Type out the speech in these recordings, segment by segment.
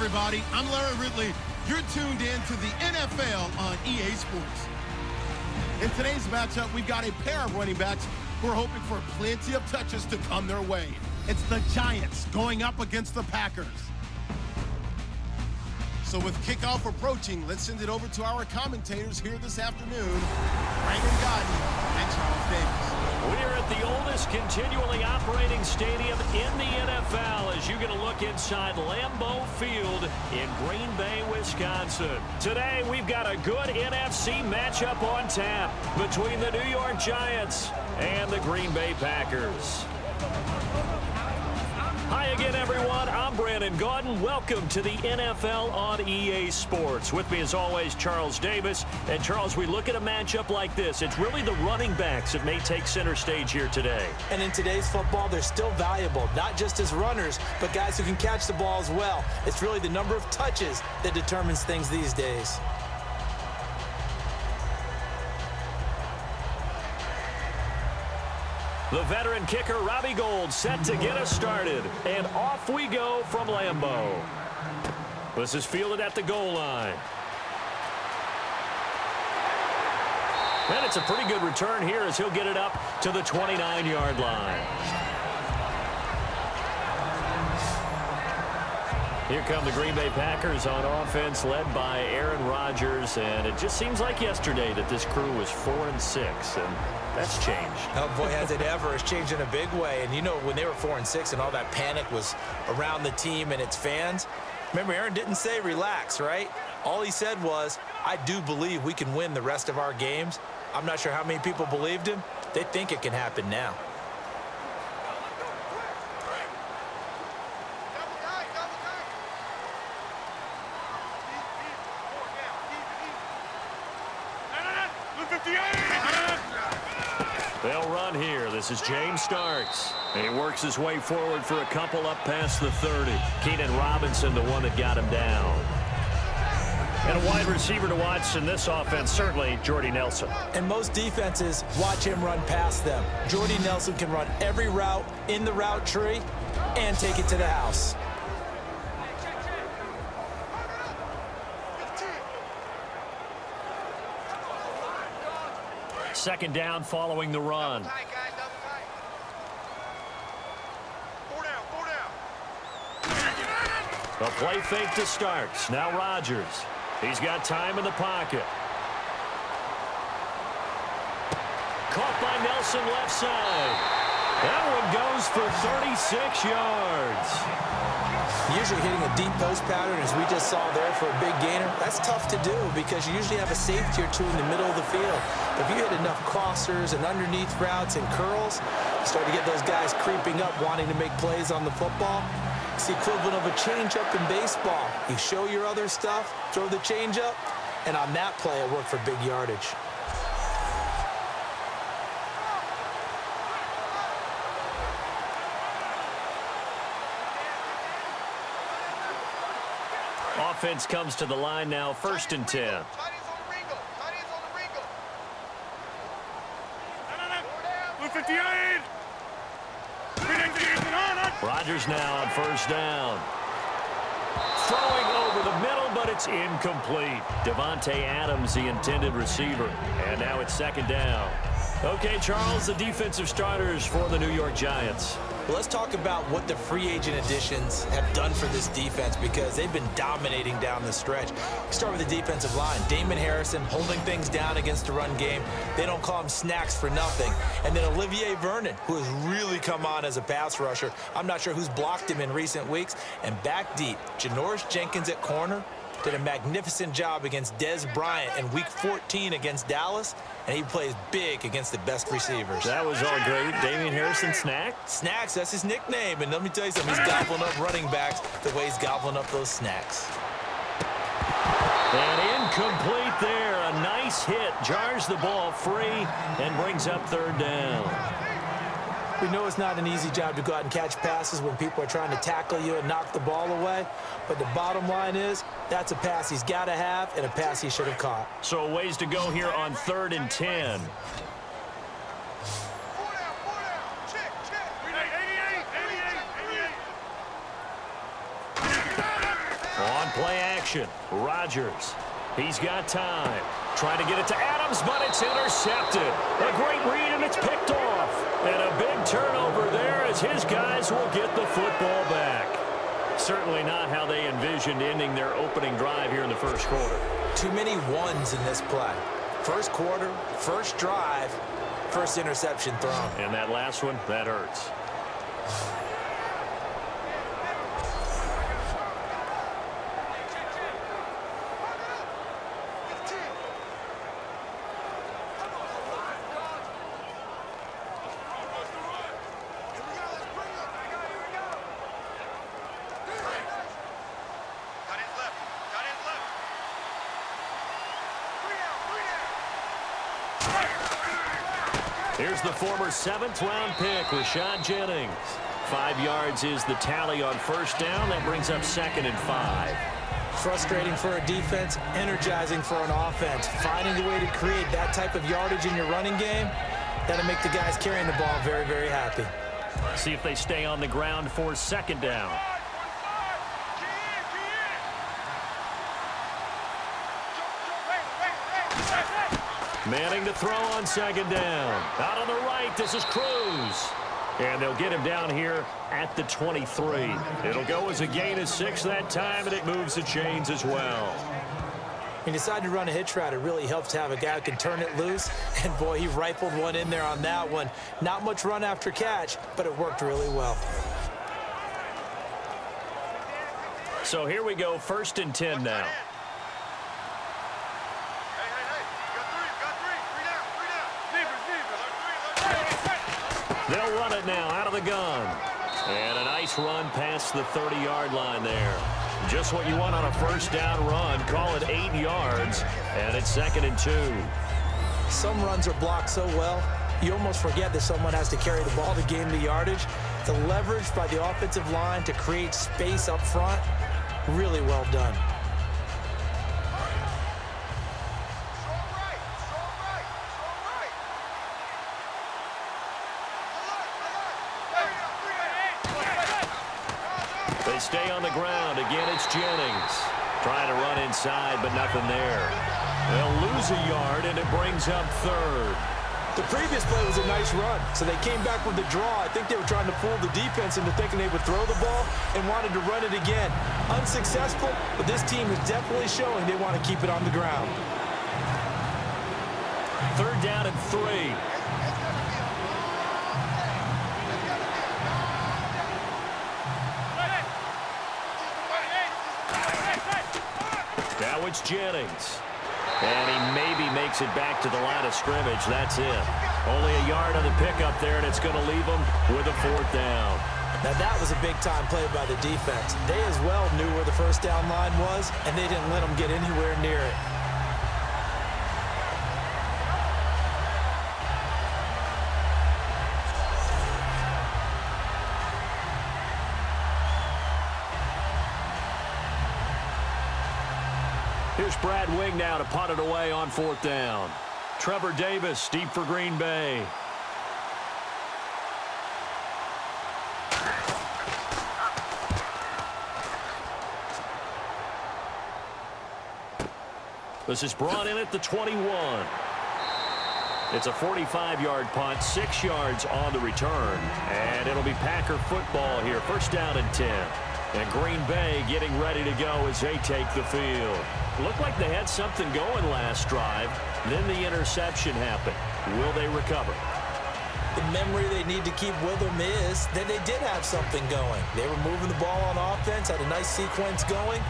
everybody. I'm Larry Ridley. You're tuned in to the NFL on EA Sports. In today's matchup, we've got a pair of running backs who are hoping for plenty of touches to come their way. It's the Giants going up against the Packers. So with kickoff approaching, let's send it over to our commentators here this afternoon, Brandon Godden and Charles Davis. We're at the oldest continually operating stadium in the NFL as you get a look inside Lambeau Field in Green Bay, Wisconsin. Today, we've got a good NFC matchup on tap between the New York Giants and the Green Bay Packers. Hi again, everyone. I'm Brandon Gaudin. Welcome to the NFL on EA Sports. With me, as always, Charles Davis. And, Charles, we look at a matchup like this. It's really the running backs that may take center stage here today. And in today's football, they're still valuable, not just as runners, but guys who can catch the ball as well. It's really the number of touches that determines things these days. The veteran kicker, Robbie Gould, set to get us started. And off we go from Lambeau. This is fielded at the goal line. And it's a pretty good return here as he'll get it up to the 29-yard line. Here come the Green Bay Packers on offense, led by Aaron Rodgers. And it just seems like yesterday that this crew was 4-6. And that's changed. Oh, boy, has it ever. It's changed in a big way. And, you know, when they were 4-6 and all that panic was around the team and its fans, remember, Aaron didn't say relax, right? All he said was, I do believe we can win the rest of our games. I'm not sure how many people believed him. They think it can happen now. They'll run here. This is James Starks. And he works his way forward for a couple up past the 30. Keenan Robinson, the one that got him down. And a wide receiver to watch in this offense, certainly Jordy Nelson. And most defenses watch him run past them. Jordy Nelson can run every route in the route tree and take it to the house. Second down following the run. A play fake to Starks. Now Rodgers. He's got time in the pocket. Caught by Nelson left side. That one goes for 36 yards. Usually hitting a deep post pattern, as we just saw there, for a big gainer, that's tough to do because you usually have a safety or two in the middle of the field. If you hit enough crossers and underneath routes and curls, you start to get those guys creeping up, wanting to make plays on the football. It's the equivalent of a changeup in baseball. You show your other stuff, throw the changeup, and on that play, it worked for big yardage. Offense comes to the line now, 1st and 10. Rodgers now on 1st down. Throwing over the middle, but it's incomplete. Devontae Adams, the intended receiver. And now it's 2nd down. Okay, Charles, the defensive starters for the New York Giants. Well, let's talk about what the free agent additions have done for this defense because they've been dominating down the stretch. Start with the defensive line. Damon Harrison holding things down against the run game. They don't call him Snacks for nothing. And then Olivier Vernon, who has really come on as a pass rusher. I'm not sure who's blocked him in recent weeks. And back deep, Janoris Jenkins at corner did a magnificent job against Dez Bryant in Week 14 against Dallas, and he plays big against the best receivers. That was all great. Damian Harrison, Snacks, that's his nickname. And let me tell you something, he's gobbling up running backs the way he's gobbling up those snacks. And incomplete there. A nice hit. Jars the ball free and brings up 3rd down. We know it's not an easy job to go out and catch passes when people are trying to tackle you and knock the ball away. But the bottom line is, that's a pass he's got to have and a pass he should have caught. So ways to go here on 3rd and 10. On action. Rodgers. He's got time. Trying to get it to Adams, but it's intercepted. A great read, and it's picked off. And a big turnover there as his guys will get the football back. Certainly not how they envisioned ending their opening drive here in the first quarter. Too many ones in this play. First quarter, first drive, first interception thrown. And that last one, that hurts. Here's the former 7th-round pick, Rashad Jennings. 5 yards is the tally on first down. That brings up 2nd and 5. Frustrating for a defense, energizing for an offense. Finding the way to create that type of yardage in your running game, that'll make the guys carrying the ball very, very happy. See if they stay on the ground for 2nd down. Manning to throw on 2nd down. Out on the right, this is Cruz. And they'll get him down here at the 23. It'll go as a gain of 6 that time, and it moves the chains as well. He decided to run a hitch route. It really helps to have a guy who can turn it loose. And, boy, he rifled one in there on that one. Not much run after catch, but it worked really well. So here we go, 1st and 10 now. They'll run it now out of the gun. And a nice run past the 30-yard line there. Just what you want on a first down run. Call it 8 yards. And it's 2nd and 2. Some runs are blocked so well, you almost forget that someone has to carry the ball to gain the yardage. The leverage by the offensive line to create space up front, really well done. They stay on the ground. Again, it's Jennings. Trying to run inside, but nothing there. They'll lose a yard, and it brings up 3rd. The previous play was a nice run, so they came back with the draw. I think they were trying to fool the defense into thinking they would throw the ball and wanted to run it again. Unsuccessful, but this team is definitely showing they want to keep it on the ground. 3rd down and 3. Now it's Jennings. And he maybe makes it back to the line of scrimmage. That's it. Only a yard on the pickup there, and it's going to leave them with a 4th down. Now that was a big-time play by the defense. They as well knew where the first down line was, and they didn't let them get anywhere near it. Here's Brad Wing now to punt it away on 4th down. Trevor Davis deep for Green Bay. This is brought in at the 21. It's a 45-yard punt, 6 yards on the return. And it'll be Packer football here. 1st down and 10. And Green Bay getting ready to go as they take the field. Looked like they had something going last drive. Then the interception happened. Will they recover? The memory they need to keep with them is that they did have something going. They were moving the ball on offense, had a nice sequence going.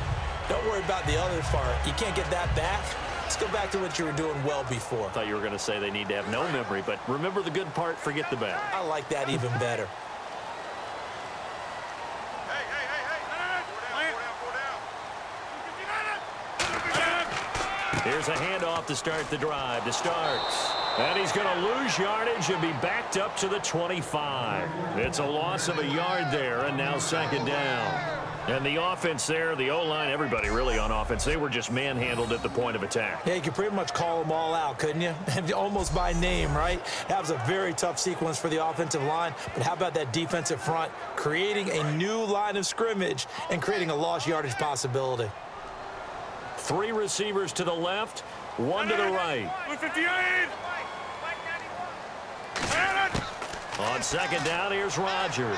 Don't worry about the other part. You can't get that back. Let's go back to what you were doing well before. I thought you were going to say they need to have no memory, but remember the good part, forget the bad. I like that even better. Here's a handoff to start the drive. The starts. And he's going to lose yardage and be backed up to the 25. It's a loss of a yard there, and now 2nd down. And the offense there, the O-line, everybody really on offense, they were just manhandled at the point of attack. Yeah, you could pretty much call them all out, couldn't you? Almost by name, right? That was a very tough sequence for the offensive line. But how about that defensive front creating a new line of scrimmage and creating a lost yardage possibility? 3 receivers to the left, 1 to the right. On second down, here's Rodgers.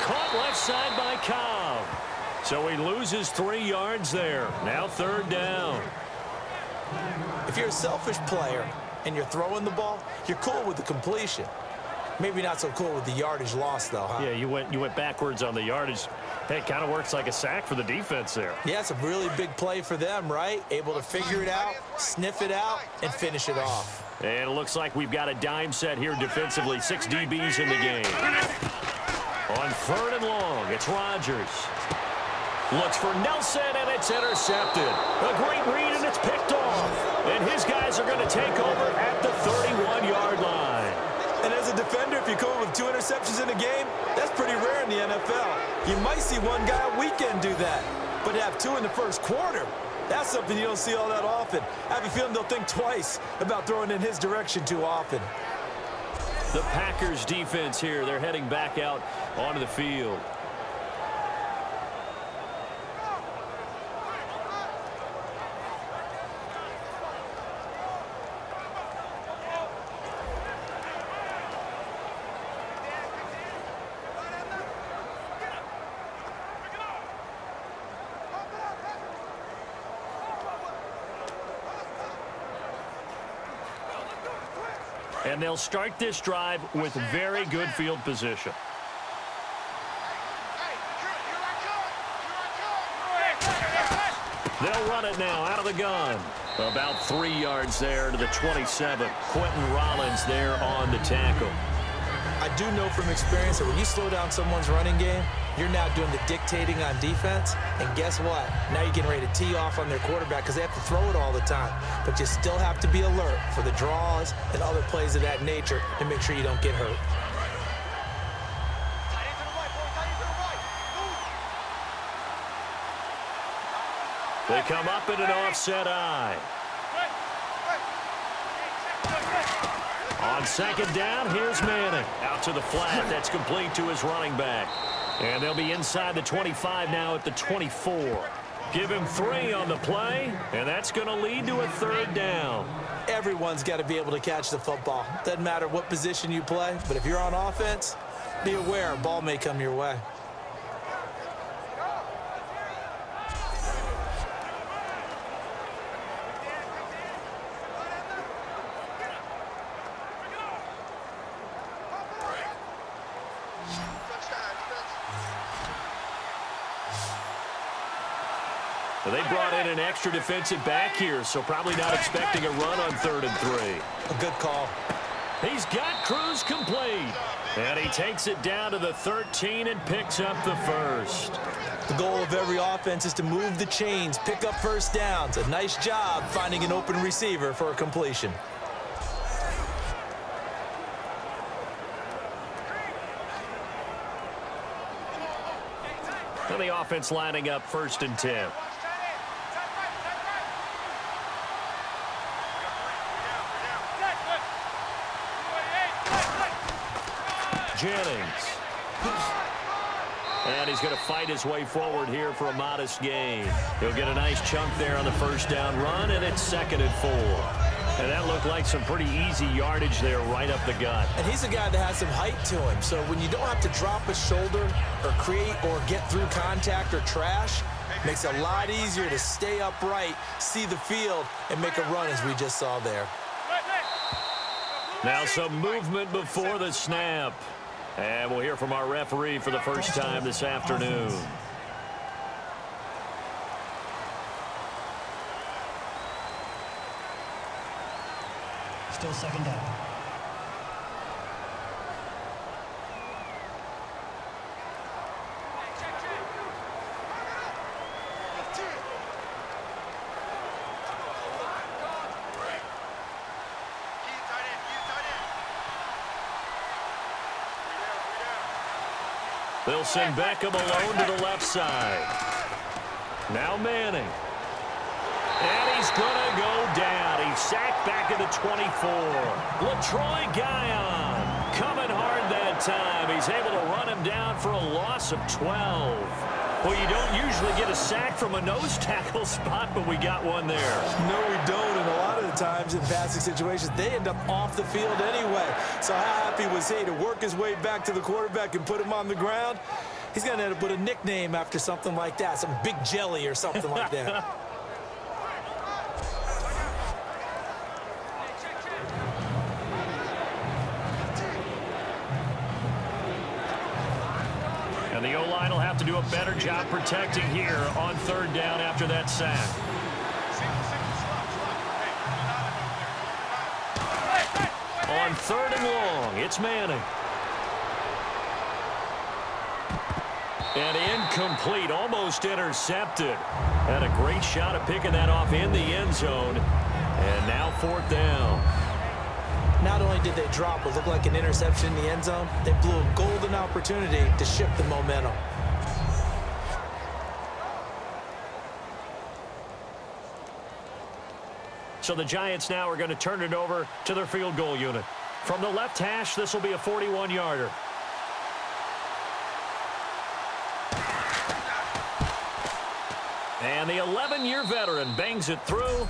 Caught left side by Cobb. So he loses 3 yards there. Now 3rd down. If you're a selfish player and you're throwing the ball, you're cool with the completion. Maybe not so cool with the yardage loss, though, huh? Yeah, you went backwards on the yardage. Hey, it kind of works like a sack for the defense there. Yeah, it's a really big play for them, right? Able to figure it out, sniff it out, and finish it off. And it looks like we've got a dime set here defensively. 6 DBs in the game. On 3rd and long, it's Rodgers. Looks for Nelson, and it's intercepted. A great read, and it's picked off. And his guys are going to take over at the 31-yard line. And as a defender, if you're going with 2 interceptions in a game, that's pretty rare in the NFL. You might see one guy a weekend do that, but to have 2 in the first quarter, that's something you don't see all that often. I have a feeling they'll think twice about throwing in his direction too often. The Packers defense here, they're heading back out onto the field. And they'll start this drive with very good field position. They'll run it now out of the gun. About 3 yards there to the 27. Quentin Rollins there on the tackle. I do know from experience that when you slow down someone's running game, you're now doing the dictating on defense. And guess what? Now you're getting ready to tee off on their quarterback because they have to throw it all the time. But you still have to be alert for the draws and other plays of that nature to make sure you don't get hurt. They come up in an offset eye. On second down, here's Manning. Out to the flat. That's complete to his running back. And they'll be inside the 25 now at the 24. Give him 3 on the play, and that's going to lead to a 3rd down. Everyone's got to be able to catch the football. Doesn't matter what position you play, but if you're on offense, be aware a ball may come your way. They brought in an extra defensive back here, so probably not expecting a run on 3rd and 3. A good call. He's got Cruz complete. And he takes it down to the 13 and picks up the 1st. The goal of every offense is to move the chains, pick up 1st downs. A nice job finding an open receiver for a completion. And the offense lining up 1st and 10. Jennings. And he's going to fight his way forward here for a modest gain. He'll get a nice chunk there on the 1st down run, and it's 2nd and 4. And that looked like some pretty easy yardage there right up the gut. And he's a guy that has some height to him, so when you don't have to drop a shoulder or create or get through contact or trash, makes it a lot easier to stay upright, see the field, and make a run as we just saw there. Now some movement before the snap. And we'll hear from our referee for the first time this afternoon. Still 2nd down. They'll send Beckham alone to the left side. Now Manning. And he's going to go down. He's sacked back at the 24. LaTroy Guion coming hard that time. He's able to run him down for a loss of 12. Well, you don't usually get a sack from a nose tackle spot, but we got one there. No, we don't, and a lot of the times in passing situations, they end up off the field anyway. So how happy was he to work his way back to the quarterback and put him on the ground? He's going to end up with a nickname after something like that, some Big Jelly or something like that. And the O-line will have to do a better job protecting here on third down after that sack. On third and long, it's Manning. And incomplete, almost intercepted. Had a great shot at picking that off in the end zone. And now fourth down. Not only did they drop what looked like an interception in the end zone, they blew a golden opportunity to shift the momentum. So the Giants now are going to turn it over to their field goal unit. From the left hash, this will be a 41-yarder. And the 11-year veteran bangs it through.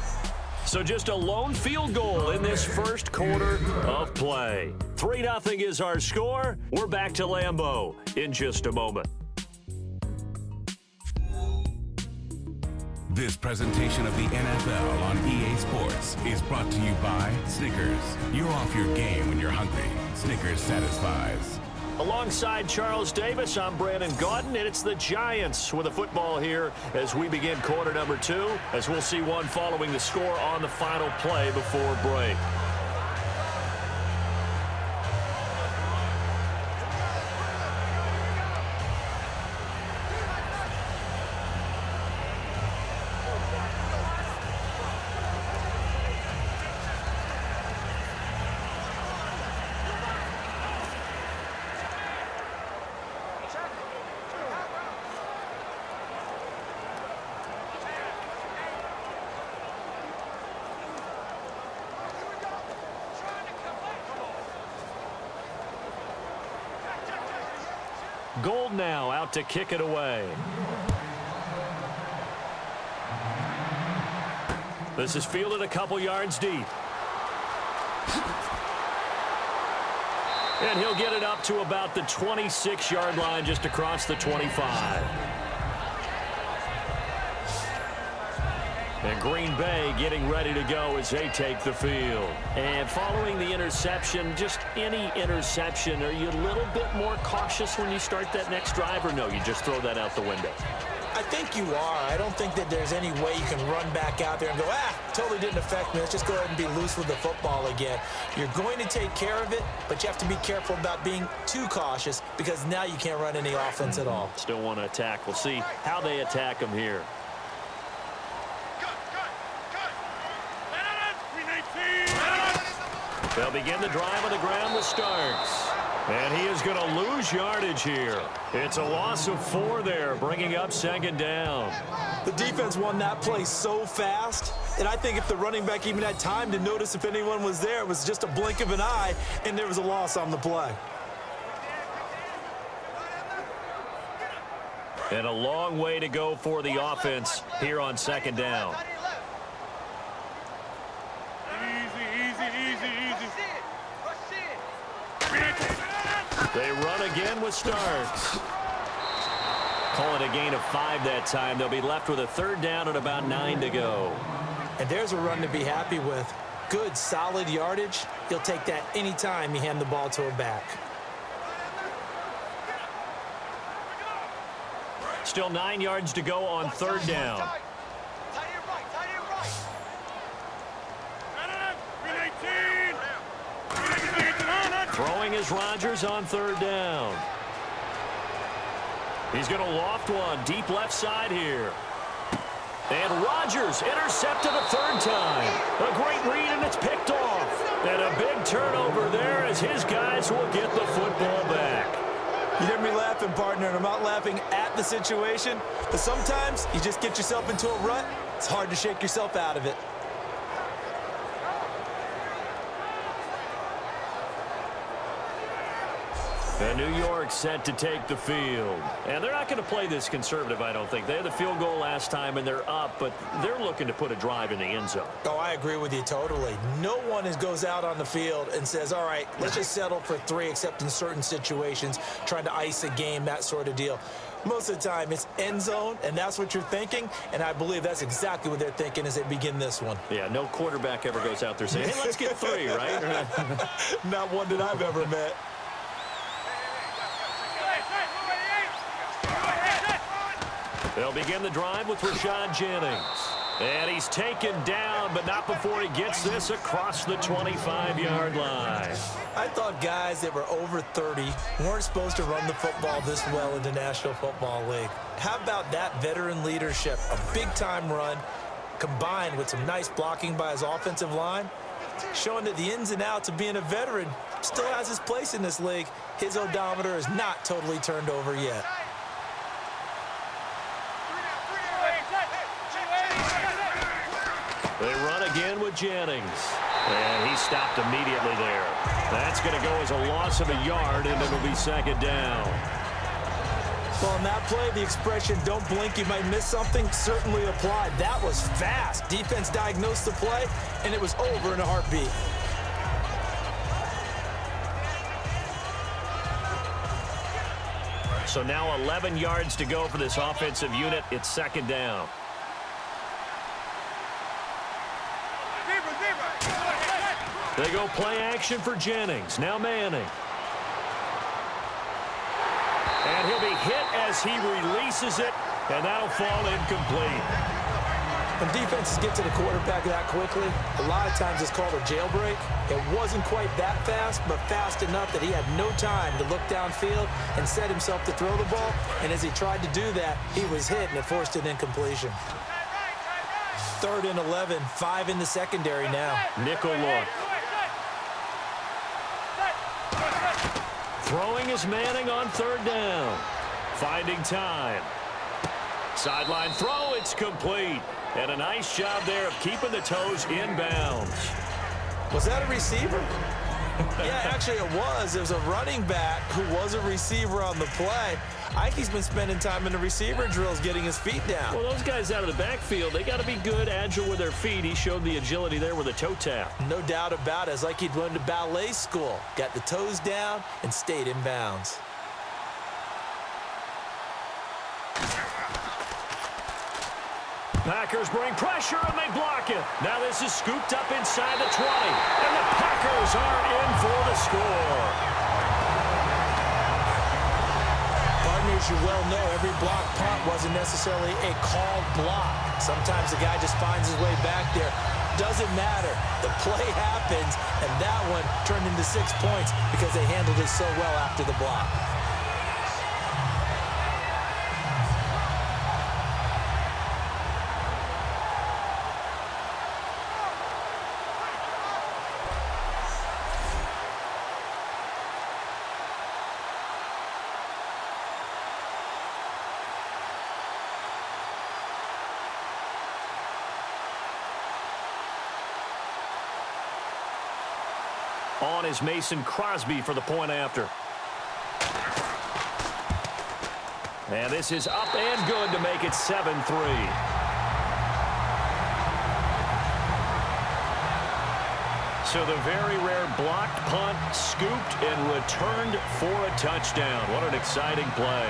So just a lone field goal in this first quarter of play. 3-0 is our score. We're back to Lambeau in just a moment. This presentation of the NFL on EA Sports is brought to you by Snickers. You're off your game when you're hungry. Snickers satisfies. Alongside Charles Davis, I'm Brandon Gaudin, and it's the Giants with a football here as we begin quarter number 2, as we'll see one following the score on the final play before break. Gold now out to kick it away. This is fielded a couple yards deep. And he'll get it up to about the 26-yard line, just across the 25. And Green Bay getting ready to go as they take the field. And following the interception, just any interception, are you a little bit more cautious when you start that next drive, or no, you just throw that out the window? I think you are. I don't think that there's any way you can run back out there and go, totally didn't affect me. Let's just go ahead and be loose with the football again. You're going to take care of it, but you have to be careful about being too cautious, because now you can't run any offense at all. Still want to attack. We'll see how they attack them here. They'll begin the drive on the ground with Starks. And he is going to lose yardage here. It's a loss of 4 there, bringing up second down. The defense won that play so fast, and I think if the running back even had time to notice if anyone was there, it was just a blink of an eye, and there was a loss on the play. And a long way to go for the offense here on second down. They run again with Starks. Call it a gain of 5 that time. They'll be left with a third down and about 9 to go. And there's a run to be happy with. Good, solid yardage. You'll take that anytime you hand the ball to a back. Still 9 yards to go on third down. Throwing is Rodgers on third down. He's going to loft one deep left side here. And Rodgers intercepted a third time. A great read, and it's picked off. And a big turnover there as his guys will get the football back. You hear me laughing, partner, and I'm not laughing at the situation, but sometimes you just get yourself into a rut. It's hard to shake yourself out of it. And New York set to take the field. And they're not going to play this conservative, I don't think. They had the field goal last time, and they're up, but they're looking to put a drive in the end zone. Oh, I agree with you totally. No one goes out on the field and says, all right, let's just settle for 3, except in certain situations, trying to ice a game, that sort of deal. Most of the time, it's end zone, and that's what you're thinking, and I believe that's exactly what they're thinking as they begin this one. Yeah, no quarterback ever goes out there saying, hey, let's get 3, right? Not one that I've ever met. They'll begin the drive with Rashad Jennings. And he's taken down, but not before he gets this across the 25-yard line. I thought guys that were over 30 weren't supposed to run the football this well in the National Football League. How about that veteran leadership? A big-time run combined with some nice blocking by his offensive line, showing that the ins and outs of being a veteran still has his place in this league. His odometer is not totally turned over yet. They run again with Jennings. And he stopped immediately there. That's going to go as a loss of a yard, and it'll be second down. Well, on that play, the expression, don't blink, you might miss something, certainly applied. That was fast. Defense diagnosed the play, and it was over in a heartbeat. So now 11 yards to go for this offensive unit. It's second down. They go play action for Jennings. Now Manning. And he'll be hit as he releases it, and that'll fall incomplete. When defenses get to the quarterback that quickly, a lot of times it's called a jailbreak. It wasn't quite that fast, but fast enough that he had no time to look downfield and set himself to throw the ball. And as he tried to do that, he was hit, and it forced an incompletion. 3rd and 11, 5 in the secondary now. Nickel look. Throwing is Manning on 3rd down. Finding time. Sideline throw, it's complete. And a nice job there of keeping the toes inbounds. Was that a receiver? Yeah, actually it was. It was a running back who was a receiver on the play. I think he's been spending time in the receiver drills getting his feet down. Well, those guys out of the backfield, they got to be good, agile with their feet. He showed the agility there with a toe tap. No doubt about it. It's like he'd run to ballet school. Got the toes down and stayed in bounds. Packers bring pressure, and they block it. Now this is scooped up inside the 20. And the Packers are in for the score. Partners, you well know every block punt wasn't necessarily a called block. Sometimes the guy just finds his way back there. Doesn't matter. The play happens, and that one turned into 6 points because they handled it so well after the block. On is Mason Crosby for the point after. And this is up and good to make it 7-3. So the very rare blocked punt scooped and returned for a touchdown. What an exciting play.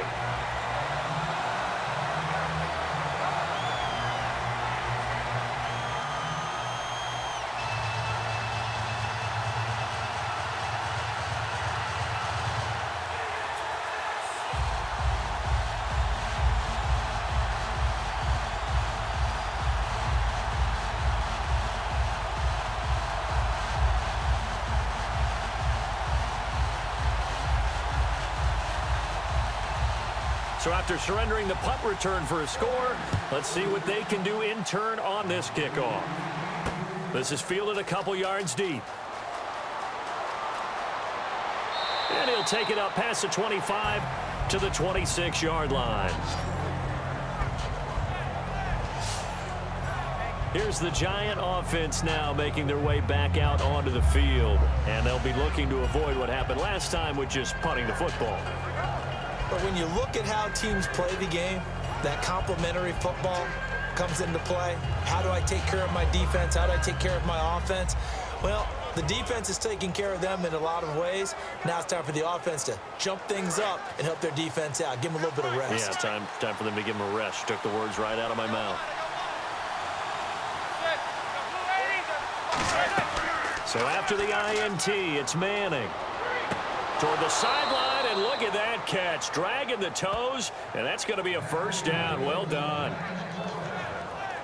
So after surrendering the punt return for a score, let's see what they can do in turn on this kickoff. This is fielded a couple yards deep. And he'll take it up past the 25 to the 26-yard line. Here's the Giant offense now making their way back out onto the field. And they'll be looking to avoid what happened last time with just punting the football. But when you look at how teams play the game, that complementary football comes into play. How do I take care of my defense? How do I take care of my offense? Well, the defense is taking care of them in a lot of ways. Now it's time for the offense to jump things up and help their defense out. Give them a little bit of rest. Yeah, time for them to give them a rest. You took the words right out of my mouth. So after the INT, it's Manning. Toward the sideline, and look at that catch. Dragging the toes, and that's going to be a first down. Well done.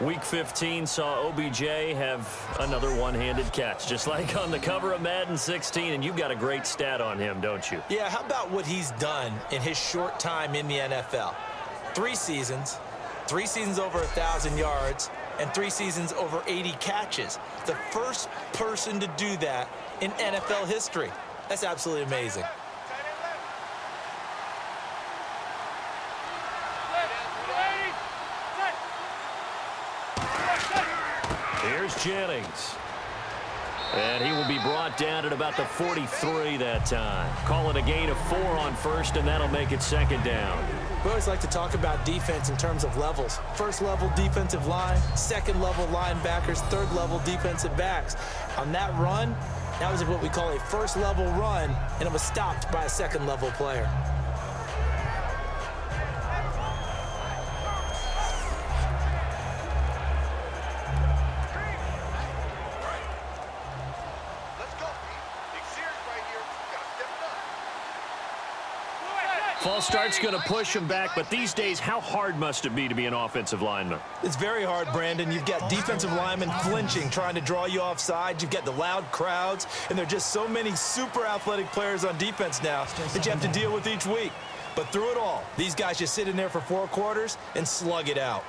Week 15 saw OBJ have another one-handed catch, just like on the cover of Madden 16, and you've got a great stat on him, don't you? Yeah, how about what he's done in his short time in the NFL? 3 seasons over 1,000 yards, and 3 seasons over 80 catches. The first person to do that in NFL history. That's absolutely amazing. Here's Jennings. And he will be brought down at about the 43 that time. Call it a gain of 4 on first, and that'll make it second down. We always like to talk about defense in terms of levels. First level defensive line, second level linebackers, third level defensive backs. On that run, that was what we call a first level run, and it was stopped by a second level player. False start's going to push him back, but these days, how hard must it be to be an offensive lineman? It's very hard, Brandon. You've got defensive linemen flinching, trying to draw you offside. You've got the loud crowds, and there are just so many super athletic players on defense now that you have to deal with each week. But through it all, these guys just sit in there for 4 quarters and slug it out.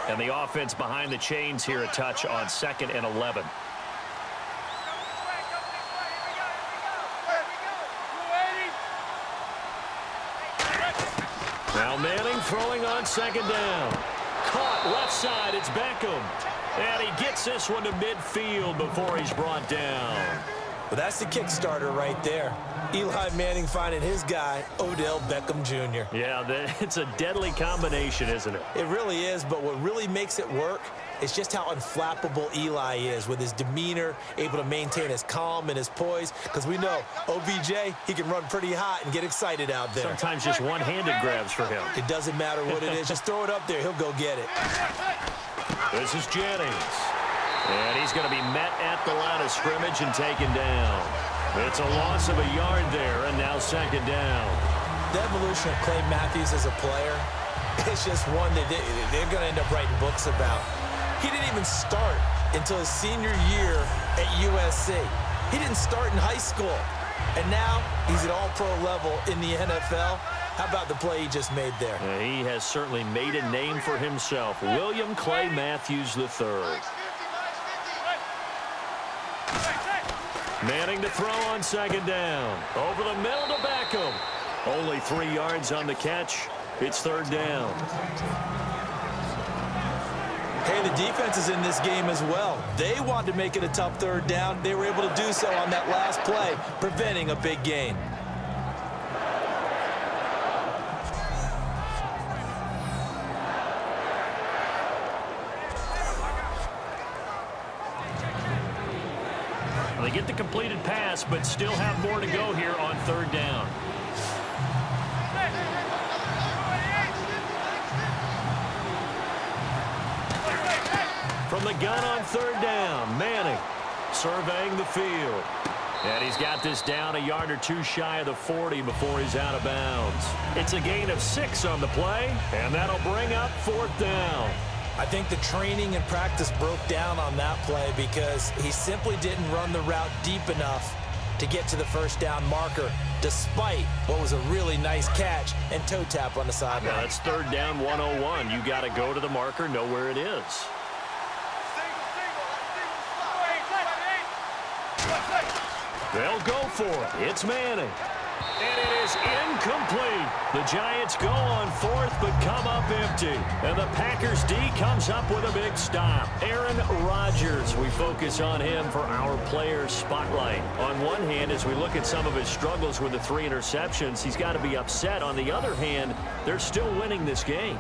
And the offense behind the chains here, a touch on 2nd and 11. Now Manning throwing on 2nd down. Caught left side, it's Beckham. And he gets this one to midfield before he's brought down. Well, that's the Kickstarter right there. Eli Manning finding his guy, Odell Beckham Jr. Yeah, it's a deadly combination, isn't it? It really is, but what really makes it work is just how unflappable Eli is with his demeanor, able to maintain his calm and his poise, because we know OBJ, he can run pretty hot and get excited out there. Sometimes just one-handed grabs for him. It doesn't matter what it is. Just throw it up there. He'll go get it. This is Jennings. And he's going to be met at the line of scrimmage and taken down. It's a loss of a yard there, and now 2nd down. The evolution of Clay Matthews as a player, it's just one that they're going to end up writing books about. He didn't even start until his senior year at USC. He didn't start in high school. And now he's at all-pro level in the NFL. How about the play he just made there? He has certainly made a name for himself. William Clay Matthews III. Manning to throw on 2nd down. Over the middle to Beckham. Only 3 yards on the catch. It's 3rd down. Hey, the defense is in this game as well. They wanted to make it a tough 3rd down. They were able to do so on that last play, preventing a big gain. They get the completed pass, but still have more to go here on 3rd down. From the gun on 3rd down, Manning surveying the field. And he's got this down a yard or 2 shy of the 40 before he's out of bounds. It's a gain of 6 on the play, and that'll bring up 4th down. I think the training and practice broke down on that play because he simply didn't run the route deep enough to get to the 1st down marker, despite what was a really nice catch and toe tap on the sideline. Now that's 3rd down 101. You got to go to the marker, know where it is. They'll go for it. It's Manning. And it is incomplete. The Giants go on fourth but come up empty. And the Packers D comes up with a big stop. Aaron Rodgers, we focus on him for our player spotlight. On one hand, as we look at some of his struggles with the 3 interceptions, he's got to be upset. On the other hand, they're still winning this game.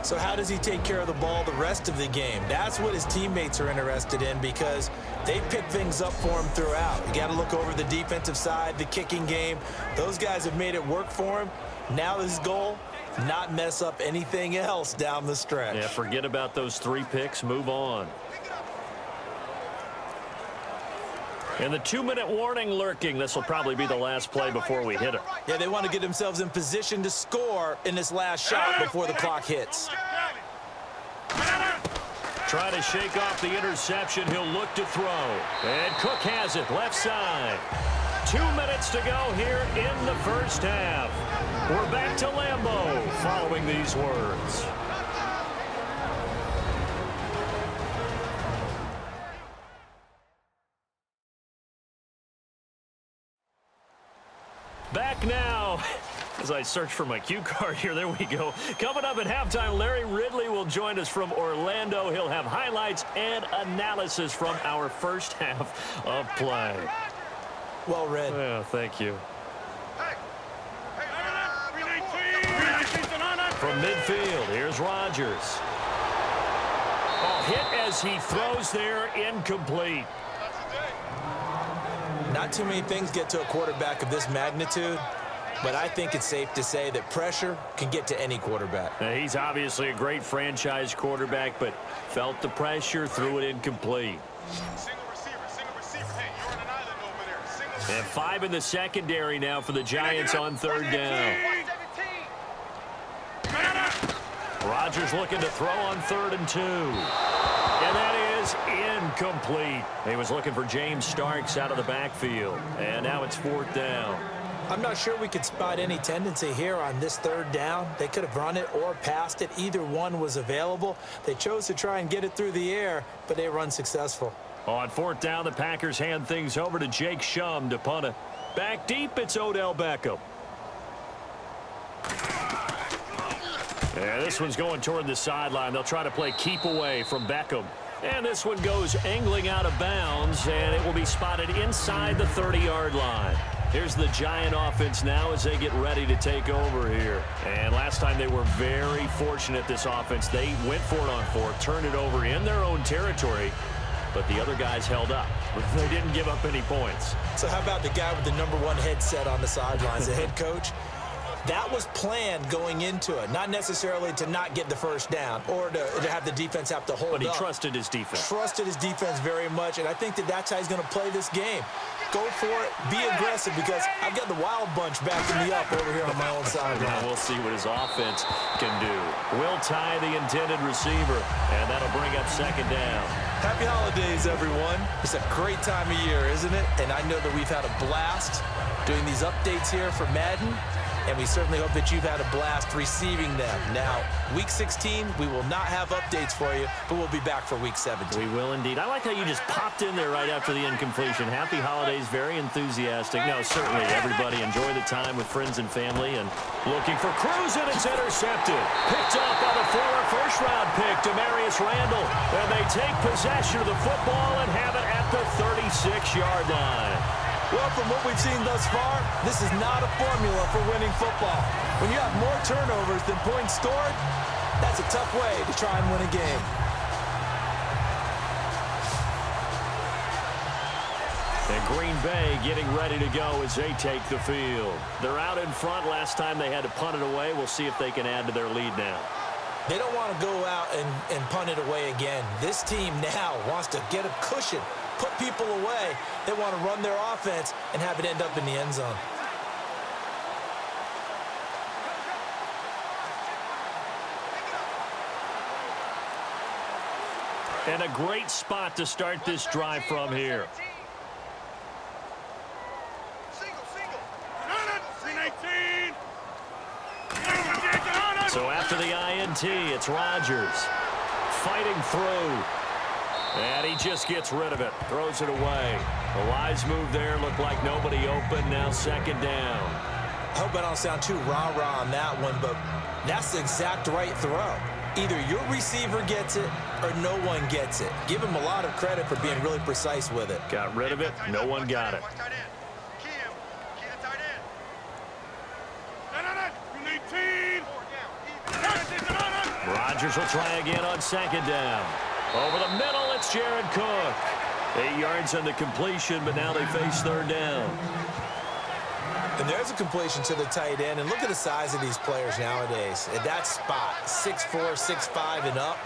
So how does he take care of the ball the rest of the game? That's what his teammates are interested in because they pick things up for him throughout. You got to look over the defensive side, the kicking game. Those guys have made it work for him. Now his goal, not mess up anything else down the stretch. Yeah, forget about those 3 picks. Move on. And the 2-minute warning lurking. This will probably be the last play before we hit it. Yeah, they want to get themselves in position to score in this last shot before the clock hits. Try to shake off the interception. He'll look to throw. And Cook has it, left side. 2 minutes to go here in the first half. We're back to Lambeau following these words. Back now. As I search for my cue card here, there we go. Coming up at halftime, Larry Ridley will join us from Orlando. He'll have highlights and analysis from our first half of play. Well read. Yeah, thank you. From midfield, here's Rodgers. Oh, hit as he throws there, incomplete. Not too many things get to a quarterback of this magnitude, but I think it's safe to say that pressure can get to any quarterback. Now, he's obviously a great franchise quarterback, but felt the pressure, threw it incomplete. And 5 in the secondary now for the Giants on 3rd down. Rodgers looking to throw on 3rd and 2. And that is incomplete. He was looking for James Starks out of the backfield. And now it's 4th down. I'm not sure we could spot any tendency here on this 3rd down. They could have run it or passed it. Either one was available. They chose to try and get it through the air, but they run successful. On 4th down, the Packers hand things over to Jake Shum to punt it. Back deep, it's Odell Beckham. And this one's going toward the sideline. They'll try to play keep away from Beckham. And this one goes angling out of bounds, and it will be spotted inside the 30-yard line. Here's the Giant offense now as they get ready to take over here. And last time they were very fortunate, this offense. They went for it on 4th, turned it over in their own territory, but the other guys held up. They didn't give up any points. So how about the guy with the #1 headset on the sidelines, the head coach? That was planned going into it, not necessarily to not get the first down or to have the defense have to hold up. But he trusted his defense. Trusted his defense very much, and I think that's how he's going to play this game. Go for it, be aggressive, because I've got the wild bunch backing me up over here on my own sideline. Now we'll see what his offense can do. Will tie the intended receiver, and that'll bring up 2nd down. Happy holidays, everyone. It's a great time of year, isn't it? And I know that we've had a blast doing these updates here for Madden. And we certainly hope that you've had a blast receiving them. Now, Week 16, we will not have updates for you, but we'll be back for Week 17. We will indeed. I like how you just popped in there right after the incompletion. Happy holidays, very enthusiastic. No, certainly everybody enjoy the time with friends and family. And looking for Cruz, and it's intercepted. Picked up by the former first-round pick, Demarius Randall. And they take possession of the football and have it at the 36-yard line. Well, from what we've seen thus far, this is not a formula for winning football. When you have more turnovers than points scored, that's a tough way to try and win a game. And Green Bay getting ready to go as they take the field. They're out in front. Last time they had to punt it away. We'll see if they can add to their lead now. They don't want to go out and punt it away again. This team now wants to get a cushion, put people away. They want to run their offense and have it end up in the end zone. And a great spot to start this drive from here. So after the INT, it's Rodgers fighting through. And he just gets rid of it, throws it away. The wise move there, looked like nobody open, now 2nd down. I hope I don't sound too rah-rah on that one, but that's the exact right throw. Either your receiver gets it or no one gets it. Give him a lot of credit for being really precise with it. Got rid of it. No one got it. Rodgers will try again on second down. Over the middle, it's Jared Cook. 8 yards on the completion, but now they face third down. And there's a completion to the tight end. And look at the size of these players nowadays. At that spot, 6'4", 6'5", and up.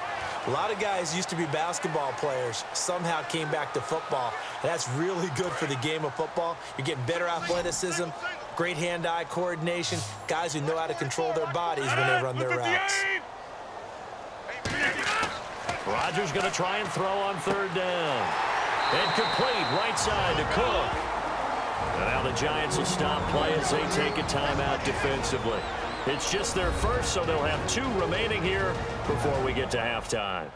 A lot of guys used to be basketball players, somehow came back to football. And that's really good for the game of football. You're getting better athleticism, great hand-eye coordination, guys who know how to control their bodies when they run their routes. Rodgers going to try and throw on third down. Incomplete, right side to Cook. And now the Giants will stop play as they take a timeout defensively. It's just their first, so they'll have 2 remaining here before we get to halftime.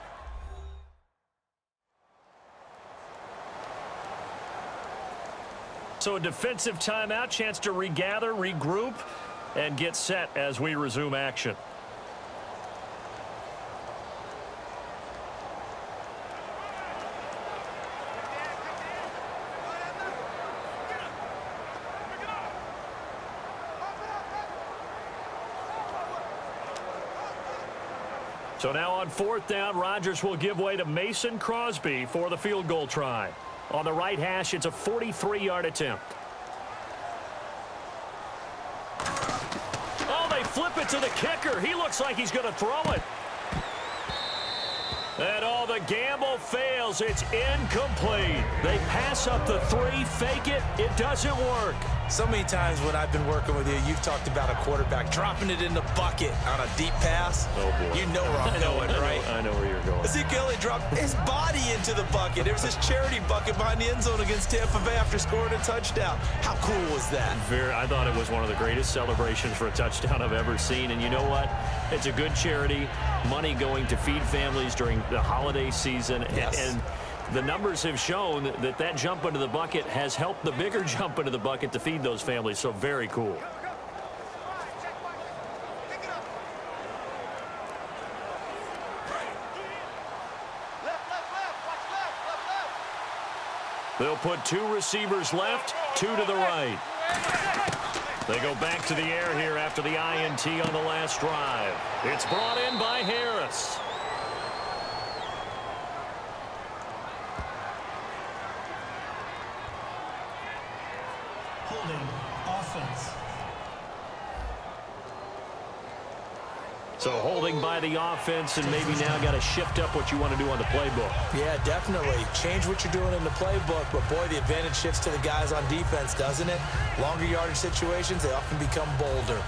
So a defensive timeout, chance to regather, regroup, and get set as we resume action. So now on fourth down, Rodgers will give way to Mason Crosby for the field goal try. On the right hash, it's a 43-yard attempt. Oh, they flip it to the kicker. He looks like he's going to throw it. And the gamble fails. It's incomplete. They pass up the 3, fake it. It doesn't work. So many times when I've been working with you, you've talked about a quarterback dropping it in the bucket on a deep pass. Oh, boy. You know where I'm going, right? I know where you're going. Ezekiel dropped his body into the bucket. There was this charity bucket behind the end zone against Tampa Bay after scoring a touchdown. How cool was that? I thought it was one of the greatest celebrations for a touchdown I've ever seen. And you know what? It's a good charity. Money going to feed families during the holiday season. Yes. And the numbers have shown that jump into the bucket has helped the bigger jump into the bucket to feed those families. So very cool. They'll put 2 receivers left, 2 to the right. They go back to the air here after the INT on the last drive. It's brought in by Harris. Holding offense. So holding by the offense, and maybe now got to shift up what you want to do on the playbook. Yeah, definitely. Change what you're doing in the playbook, but boy, the advantage shifts to the guys on defense, doesn't it? Longer yardage situations, they often become bolder.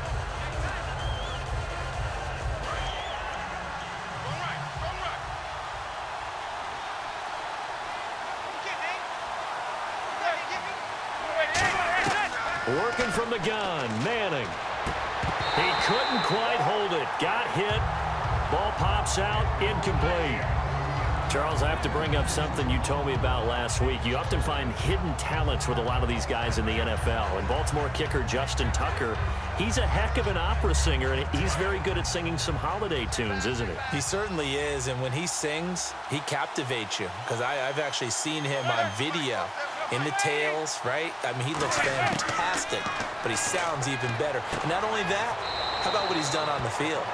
Working from the gun, Manning. He couldn't quite hold it. Got hit. Ball pops out, incomplete. Charles, I have to bring up something you told me about last week. You often find hidden talents with a lot of these guys in the NFL. And Baltimore kicker Justin Tucker, he's a heck of an opera singer, and he's very good at singing some holiday tunes, isn't he? He certainly is, and when he sings, he captivates you. Because I've actually seen him on video in the tails, right? I mean, he looks fantastic, but he sounds even better. Not only that, how about what he's done on the field?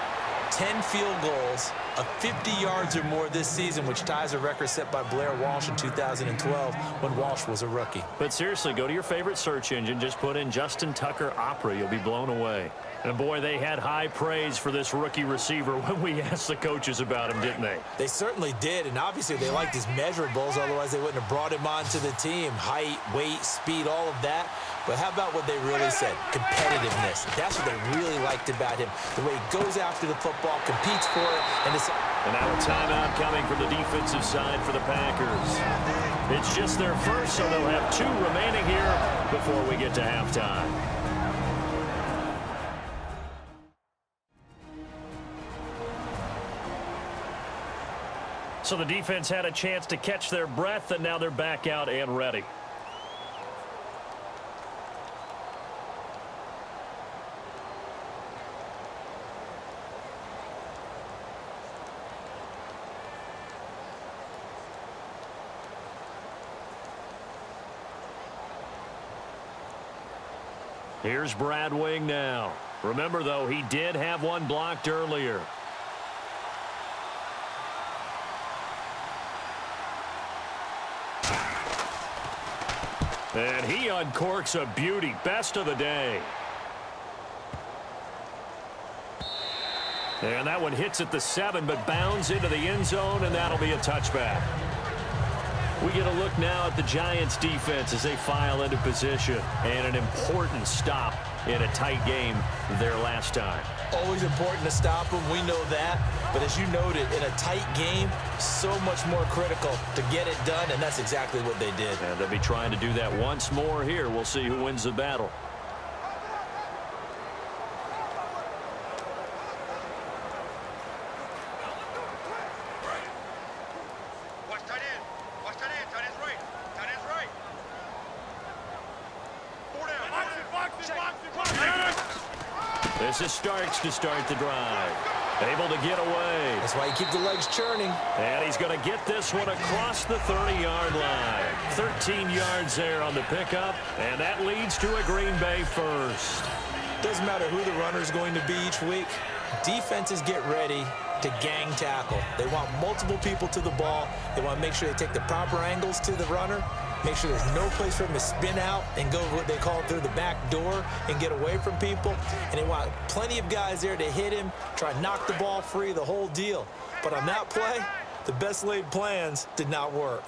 10 field goals of 50 yards or more this season, which ties a record set by Blair Walsh in 2012 when Walsh was a rookie. But seriously, go to your favorite search engine. Just put in Justin Tucker Opera. You'll be blown away. And boy, they had high praise for this rookie receiver when we asked the coaches about him, didn't they? They certainly did, and obviously they liked his measurables. Otherwise, they wouldn't have brought him onto the team. Height, weight, speed, all of that. But how about what they really said? Competitiveness. That's what they really liked about him. The way he goes after the football, competes for it, and it's... And now a timeout coming from the defensive side for the Packers. It's just their first, so they'll have 2 remaining here before we get to halftime. So the defense had a chance to catch their breath, and now they're back out and ready. Here's Brad Wing now. Remember, though, he did have one blocked earlier. And he uncorks a beauty. Best of the day. And that one hits at the 7, but bounds into the end zone, and that'll be a touchback. We get a look now at the Giants' defense as they file into position. And an important stop in a tight game there last time. Always important to stop them. We know that. But as you noted, in a tight game, so much more critical to get it done, and that's exactly what they did. And they'll be trying to do that once more here. We'll see who wins the battle. This is Starks to start the drive. Able to get away. That's why you keep the legs churning. And he's going to get this one across the 30-yard line. 13 yards there on the pickup, and that leads to a Green Bay first. Doesn't matter who the runner is going to be each week. Defenses get ready to gang tackle. They want multiple people to the ball. They want to make sure they take the proper angles to the runner. Make sure there's no place for him to spin out and go what they call through the back door and get away from people. And they want plenty of guys there to hit him, try to knock the ball free, the whole deal. But on that play, the best laid plans did not work.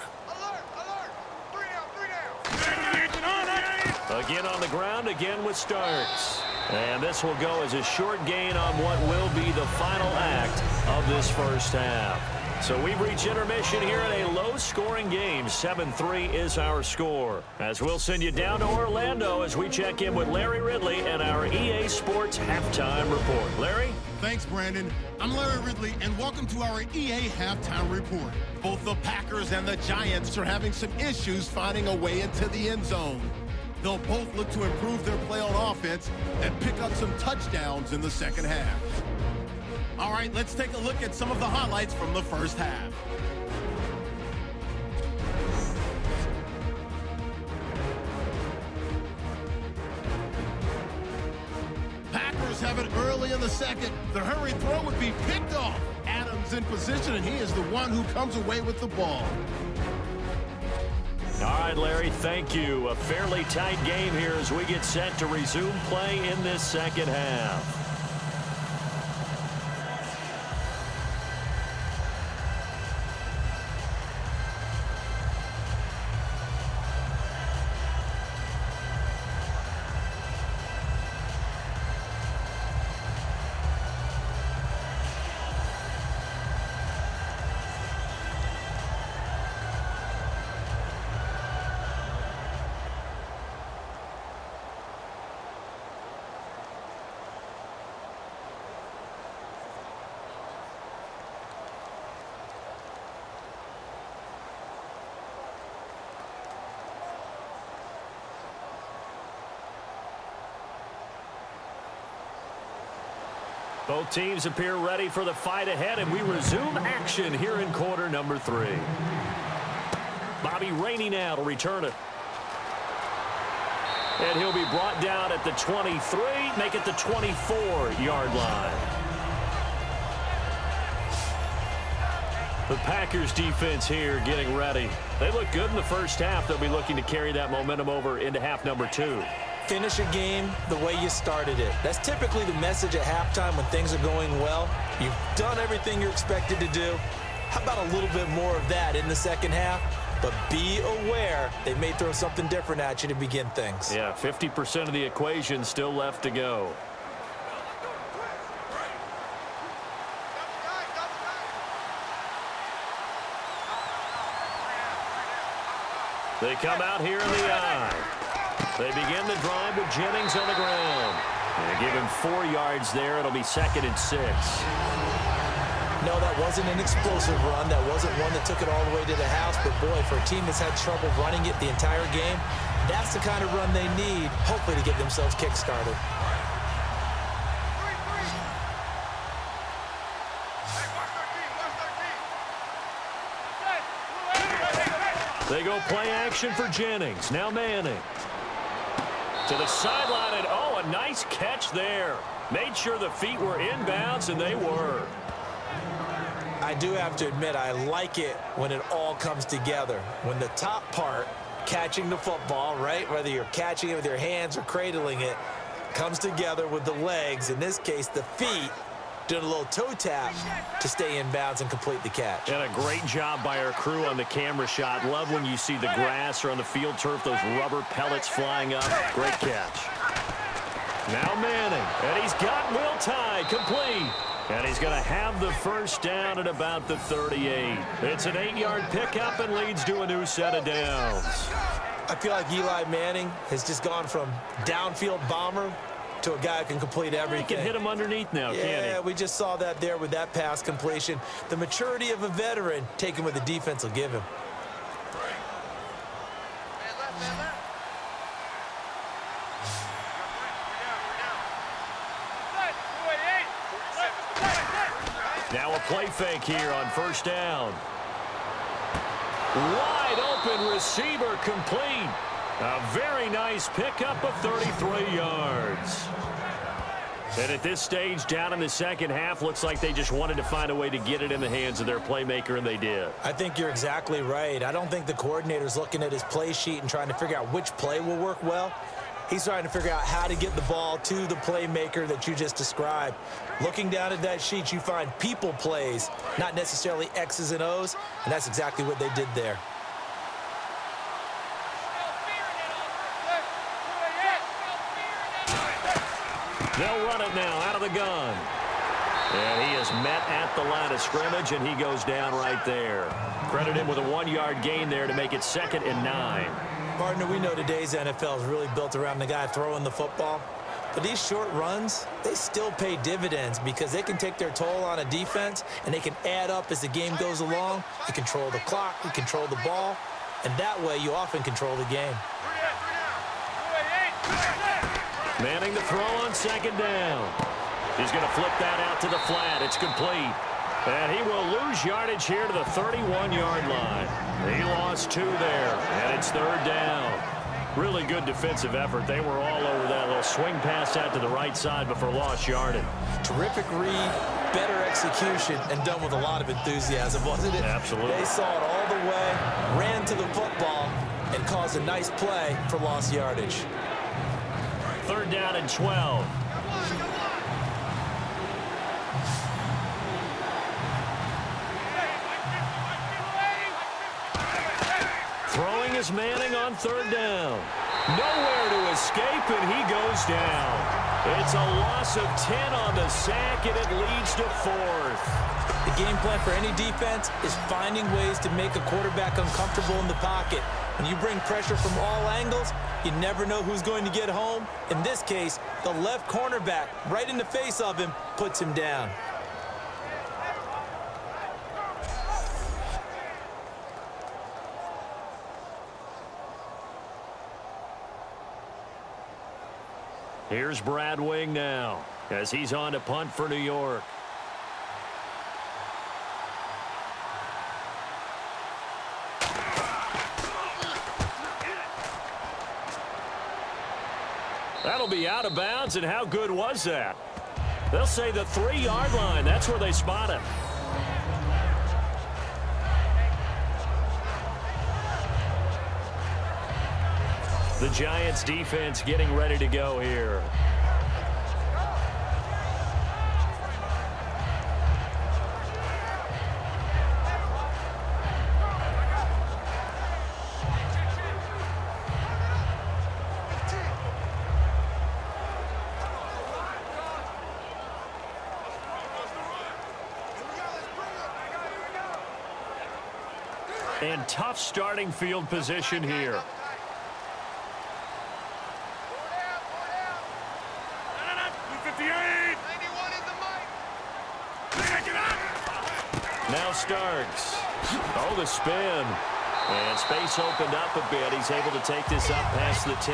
Again on the ground, again with Starks. And this will go as a short gain on what will be the final act of this first half. So we've reached intermission here in a low-scoring game. 7-3 is our score. As we'll send you down to Orlando as we check in with Larry Ridley and our EA Sports Halftime Report. Larry? Thanks, Brandon. I'm Larry Ridley, and welcome to our EA Halftime Report. Both the Packers and the Giants are having some issues finding a way into the end zone. They'll both look to improve their play on offense and pick up some touchdowns in the second half. All right, let's take a look at some of the highlights from the first half. Packers have it early in the second. The hurry throw would be picked off. Adams in position, and he is the one who comes away with the ball. All right, Larry, thank you. A fairly tight game here as we get set to resume play in this second half. Both teams appear ready for the fight ahead, and we resume action here in quarter number 3. Bobby Rainey now to return it. And he'll be brought down at the 23, make it the 24-yard line. The Packers defense here getting ready. They look good in the first half. They'll be looking to carry that momentum over into half number 2. Finish a game the way you started it. That's typically the message at halftime when things are going well. You've done everything you're expected to do. How about a little bit more of that in the second half? But be aware they may throw something different at you to begin things. Yeah, 50% of the equation still left to go. They come out here in the eye. They begin the drive with Jennings on the ground. They give him 4 yards there. It'll be 2nd and 6. No, that wasn't an explosive run. That wasn't one that took it all the way to the house. But, boy, for a team that's had trouble running it the entire game, that's the kind of run they need, hopefully, to get themselves kick-started. They go play action for Jennings. Now Manning. To the sideline, and oh, a nice catch there. Made sure the feet were inbounds, and they were. I do have to admit, I like it when it all comes together. When the top part, catching the football, right, whether you're catching it with your hands or cradling it, comes together with the legs, in this case the feet, doing a little toe tap to stay in bounds and complete the catch. And a great job by our crew on the camera shot. Love when you see the grass or on the field turf, those rubber pellets flying up. Great catch. Now Manning, and he's got Will Tye complete. And he's going to have the first down at about the 38. It's an 8-yard pickup and leads to a new set of downs. I feel like Eli Manning has just gone from downfield bomber to a guy who can complete everything. He can hit him underneath now, can't he? Yeah, we just saw that there with that pass completion. The maturity of a veteran, taking what the defense will give him. Now a play fake here on first down. Wide open receiver complete. A very nice pickup of 33 yards. And at this stage, down in the second half, looks like they just wanted to find a way to get it in the hands of their playmaker, and they did. I think you're exactly right. I don't think the coordinator's looking at his play sheet and trying to figure out which play will work well. He's trying to figure out how to get the ball to the playmaker that you just described. Looking down at that sheet, you find people plays, not necessarily X's and O's, and that's exactly what they did there. They'll run it now out of the gun. And he is met at the line of scrimmage, and he goes down right there. Credit him with a 1-yard gain there to make it 2nd and 9. Partner, we know today's NFL is really built around the guy throwing the football. But these short runs, they still pay dividends because they can take their toll on a defense, and they can add up as the game goes along. You control the clock, you control the ball, and that way you often control the game. Manning the throw on 2nd down. He's going to flip that out to the flat. It's complete. And he will lose yardage here to the 31-yard line. He lost 2 there, and it's 3rd down. Really good defensive effort. They were all over that little swing pass out to the right side before lost yardage. Terrific read, better execution, and done with a lot of enthusiasm, wasn't it? Absolutely. They saw it all the way, ran to the football, and caused a nice play for lost yardage. 3rd down and 12. Throwing is Manning on 3rd down. Nowhere to escape, and he goes down. It's a loss of 10 on the sack, and it leads to 4th. The game plan for any defense is finding ways to make a quarterback uncomfortable in the pocket. When you bring pressure from all angles, you never know who's going to get home. In this case, the left cornerback, right in the face of him, puts him down. Here's Brad Wing now as he's on to punt for New York. That'll be out of bounds, and how good was that? They'll say the 3-yard line. That's where they spot it. The Giants defense getting ready to go here. And tough starting field position here. Now Starks. Oh, the spin. And space opened up a bit. He's able to take this up past the 10.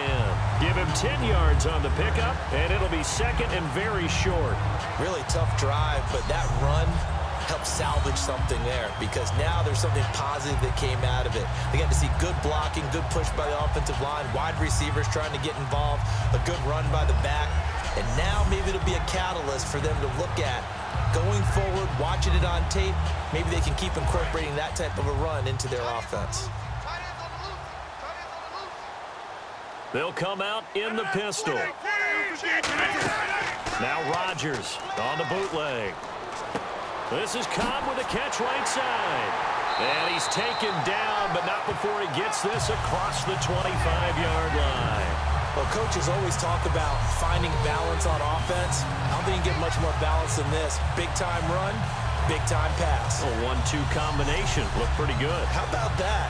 Give him 10 yards on the pickup, and it'll be 2nd and very short. Really tough drive, but that run help salvage something there, because now there's something positive that came out of it. They got to see good blocking, good push by the offensive line, wide receivers trying to get involved, a good run by the back. And now maybe it'll be a catalyst for them to look at going forward, watching it on tape. Maybe they can keep incorporating that type of a run into their offense. They'll come out in the pistol. Now Rodgers on the bootleg. This is Cobb with a catch right side. And he's taken down, but not before he gets this across the 25-yard line. Well, coaches always talk about finding balance on offense. I don't think you get much more balance than this. Big-time run, big-time pass. A 1-2 combination looked pretty good. How about that?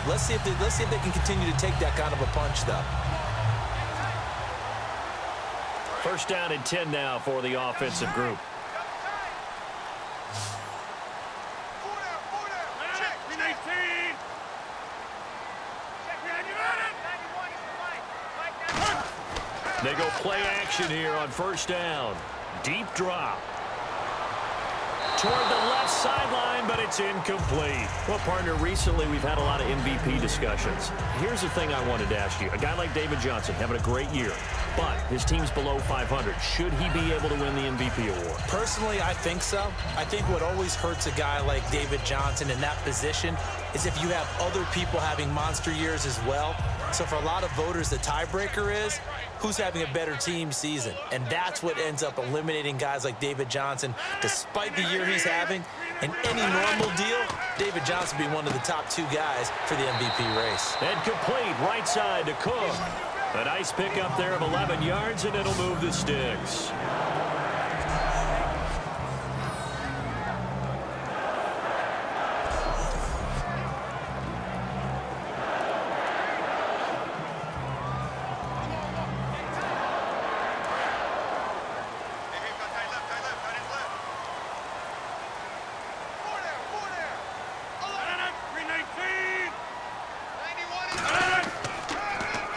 Let's see if they can continue to take that kind of a punch, though. First down and 10 now for the offensive group. They go play action here on first down. Deep drop. Toward the left sideline, but it's incomplete. Well, partner, recently we've had a lot of MVP discussions. Here's the thing I wanted to ask you. A guy like David Johnson having a great year, but his team's below 500. Should he be able to win the MVP award? Personally, I think so. I think what always hurts a guy like David Johnson in that position is if you have other people having monster years as well. So for a lot of voters, the tiebreaker is who's having a better team season. And that's what ends up eliminating guys like David Johnson, despite the year he's having. In any normal deal, David Johnson would be one of the top two guys for the MVP race. And complete right side to Cook. A nice pickup there of 11 yards, and it'll move the sticks.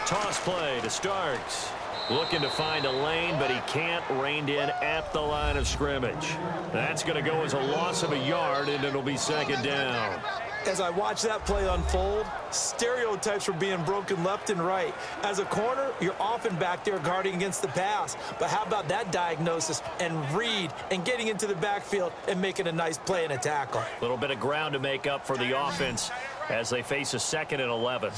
Toss play to Starks. Looking to find a lane, but he can't. Reined in at the line of scrimmage. That's going to go as a loss of a yard, and it'll be second down. As I watch that play unfold, stereotypes were being broken left and right. As a corner, you're often back there guarding against the pass. But how about that diagnosis and read and getting into the backfield and making a nice play and a tackle? A little bit of ground to make up for the offense as they face a 2nd and 11.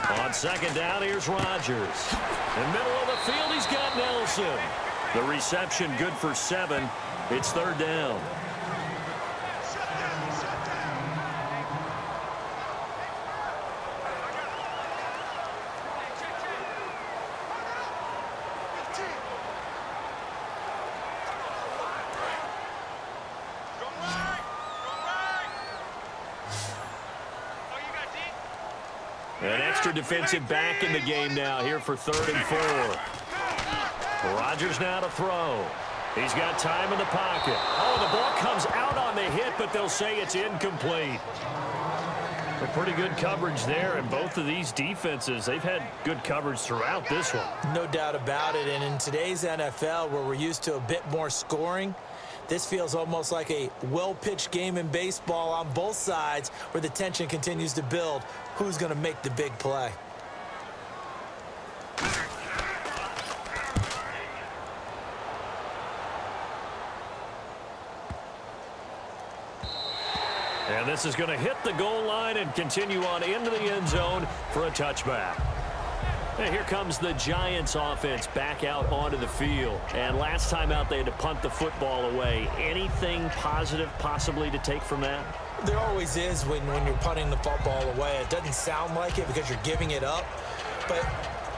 On second down, here's Rodgers. In the middle of the field, he's got Nelson. The reception good for 7. It's third down. An extra defensive back in the game now here for 3rd and 4. Rodgers now to throw. He's got time in the pocket. Oh, the ball comes out on the hit, but they'll say it's incomplete. A pretty good coverage there, and both of these defenses, they've had good coverage throughout this one. No doubt about it, and in today's NFL, where we're used to a bit more scoring, this feels almost like a well-pitched game in baseball on both sides where the tension continues to build. Who's going to make the big play? And this is going to hit the goal line and continue on into the end zone for a touchback. And here comes the Giants offense back out onto the field. And last time out, they had to punt the football away. Anything positive possibly to take from that? There always is when you're punting the football away. It doesn't sound like it because you're giving it up, but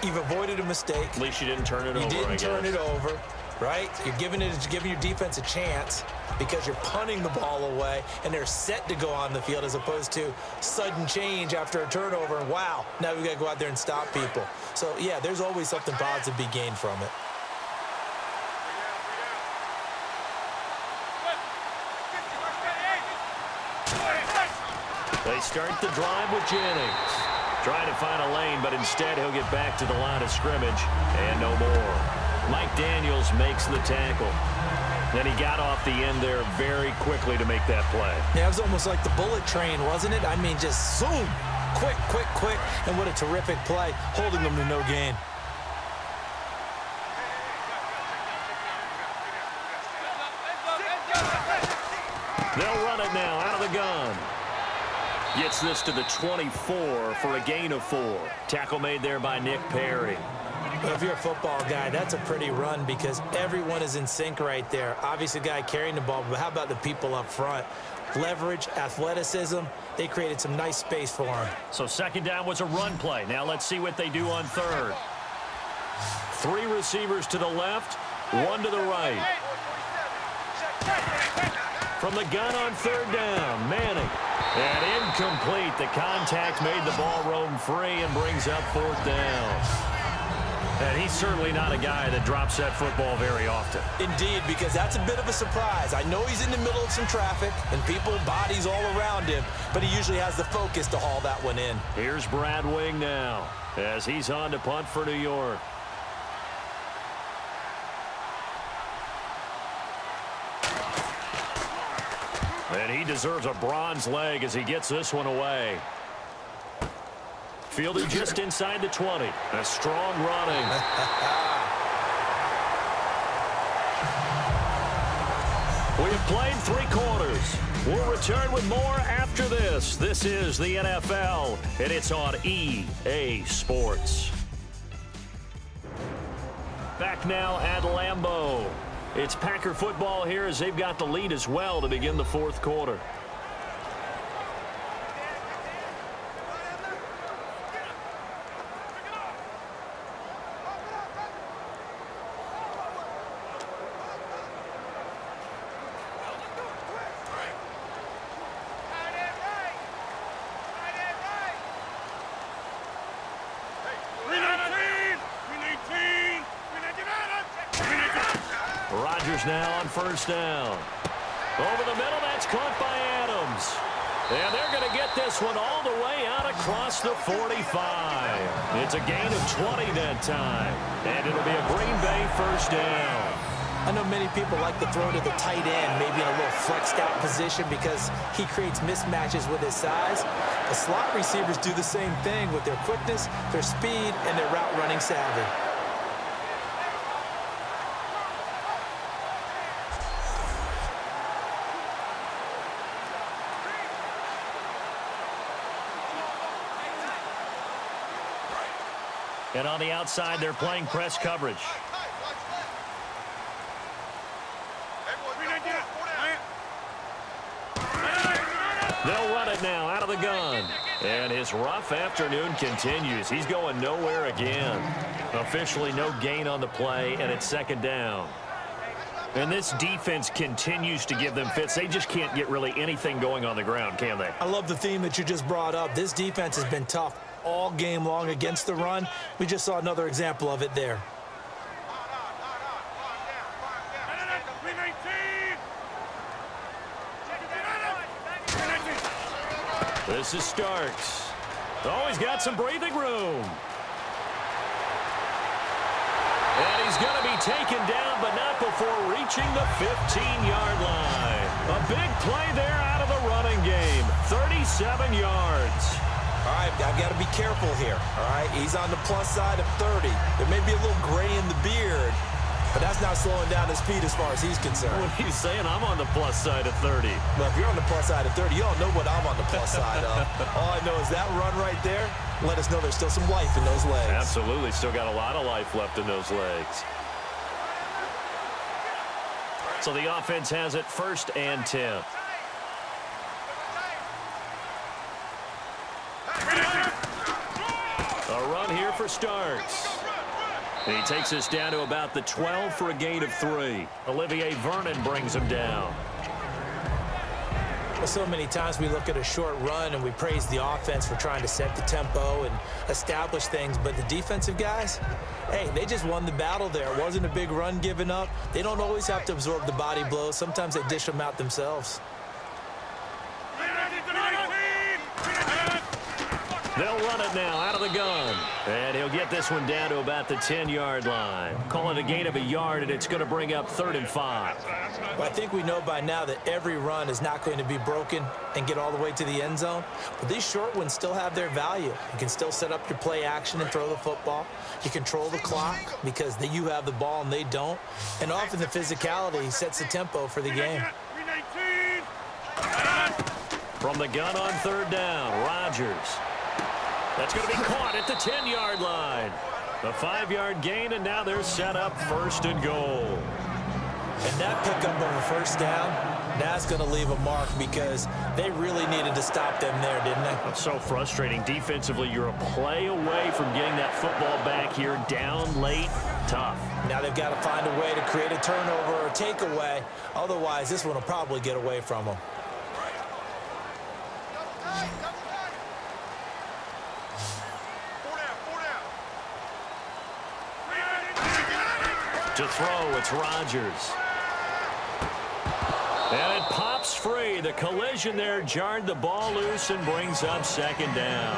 you've avoided a mistake. At least you didn't turn it over, You didn't turn it over, right? You're giving your defense a chance because you're punting the ball away, and they're set to go on the field as opposed to sudden change after a turnover. And wow, now we've got to go out there and stop people. So, yeah, there's always something positive to be gained from it. They start the drive with Jennings. Trying to find a lane, but instead he'll get back to the line of scrimmage and no more. Mike Daniels makes the tackle. Then he got off the end there very quickly to make that play. Yeah, it was almost like the bullet train, wasn't it? I mean, just zoom. Quick, quick, quick. And what a terrific play, holding them to no gain. They'll run it now out of the gun. Gets this to the 24 for a gain of 4. Tackle made there by Nick Perry. Well, if you're a football guy, that's a pretty run because everyone is in sync right there. Obviously, the guy carrying the ball, but how about the people up front? Leverage, athleticism, they created some nice space for him. So second down was a run play. Now let's see what they do on third. 3 receivers to the left, 1 to the right. From the gun on third down, Manning. And incomplete. The contact made the ball roam free and brings up 4th down. And he's certainly not a guy that drops that football very often. Indeed, because that's a bit of a surprise. I know he's in the middle of some traffic and people, bodies all around him, but he usually has the focus to haul that one in. Here's Brad Wing now as he's on to punt for New York. And he deserves a bronze leg as he gets this one away. Fielded just inside the 20. A strong running. We have played 3 quarters. We'll return with more after this. This is the NFL, and it's on EA Sports. Back now at Lambeau. It's Packer football here as they've got the lead as well to begin the 4th quarter. Now on first down. Over the middle, that's caught by Adams. And they're going to get this one all the way out across the 45. It's a gain of 20 that time. And it'll be a Green Bay first down. I know many people like to throw to the tight end, maybe in a little flexed out position because he creates mismatches with his size. The slot receivers do the same thing with their quickness, their speed, and their route running savvy. And on the outside, they're playing press coverage. They'll run it now out of the gun. And his rough afternoon continues. He's going nowhere again. Officially no gain on the play, and it's second down. And this defense continues to give them fits. They just can't get really anything going on the ground, can they? I love the theme that you just brought up. This defense has been tough all game long against the run. We just saw another example of it there. This is Starks. Oh, he's got some breathing room. And he's going to be taken down, but not before reaching the 15-yard line. A big play there out of the running game. 37 yards. All right, I've got to be careful here, all right? He's on the plus side of 30. There may be a little gray in the beard, but that's not slowing down his speed as far as he's concerned. What are you saying? I'm on the plus side of 30. Well, if you're on the plus side of 30, you don't know what I'm on the plus side of. All I know is that run right there, let us know there's still some life in those legs. Absolutely, still got a lot of life left in those legs. So the offense has it 1st and 10. A run here for Starks. And he takes us down to about the 12 for a gain of 3. Olivier Vernon brings him down. So many times we look at a short run and we praise the offense for trying to set the tempo and establish things, but the defensive guys, hey, they just won the battle there. It wasn't a big run given up. They don't always have to absorb the body blows. Sometimes they dish them out themselves. They'll run it now out of the gun. And he'll get this one down to about the 10-yard line. Call it a gain of a yard, and it's going to bring up 3rd and 5. Well, I think we know by now that every run is not going to be broken and get all the way to the end zone. But these short ones still have their value. You can still set up your play action and throw the football. You control the clock because you have the ball and they don't. And often the physicality sets the tempo for the game. From the gun on 3rd down, Rodgers. That's going to be caught at the 10-yard line. The 5-yard gain, and now they're set up 1st and goal. And that pickup of a 1st down, that's going to leave a mark because they really needed to stop them there, didn't they? It's so frustrating. Defensively, you're a play away from getting that football back here. Down late, tough. Now they've got to find a way to create a turnover or takeaway. Otherwise, this one will probably get away from them. To throw, it's Rodgers. And it pops free. The collision there jarred the ball loose and brings up 2nd down.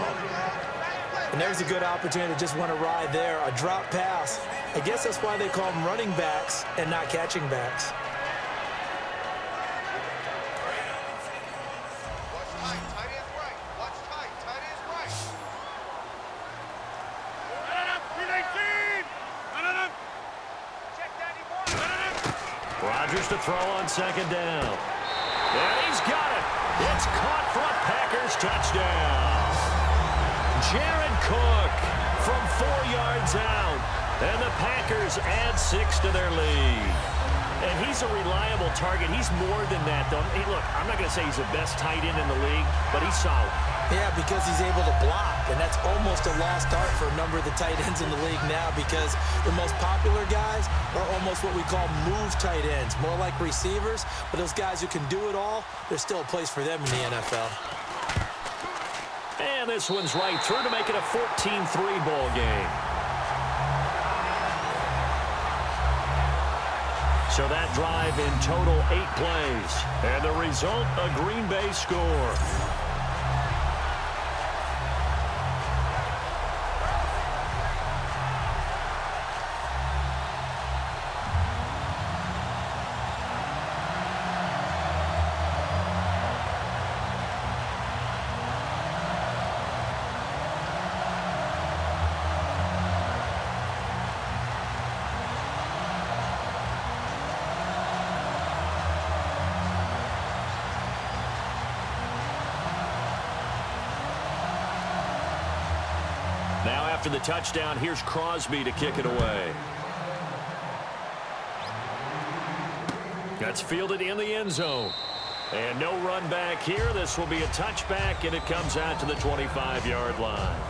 And there's a good opportunity to just want to ride there. A drop pass. I guess that's why they call them running backs and not catching backs. Rodgers to throw on 2nd down. And he's got it. It's caught for a Packers touchdown. Jared Cook from 4 yards out. And the Packers add 6 to their lead. And he's a reliable target. He's more than that, though. Hey, look, I'm not going to say he's the best tight end in the league, but he's solid. Yeah, because he's able to block, and that's almost a lost art for a number of the tight ends in the league now because the most popular guys are almost what we call move tight ends, more like receivers, but those guys who can do it all, there's still a place for them in the NFL. And this one's right through to make it a 14-3 ball game. So that drive in total 8 plays. And the result, a Green Bay score. Now after the touchdown, here's Crosby to kick it away. That's fielded in the end zone. And no run back here. This will be a touchback, and it comes out to the 25-yard line.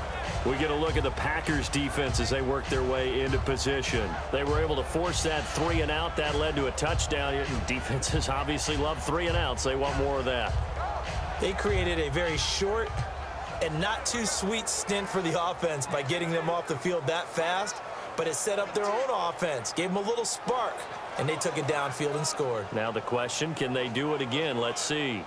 We get a look at the Packers defense as they work their way into position. They were able to force that 3 and out. That led to a touchdown. Defenses obviously love 3 and outs. They want more of that. They created a very short and not too sweet stint for the offense by getting them off the field that fast, but it set up their own offense, gave them a little spark, and they took it downfield and scored. Now the question, can they do it again? Let's see.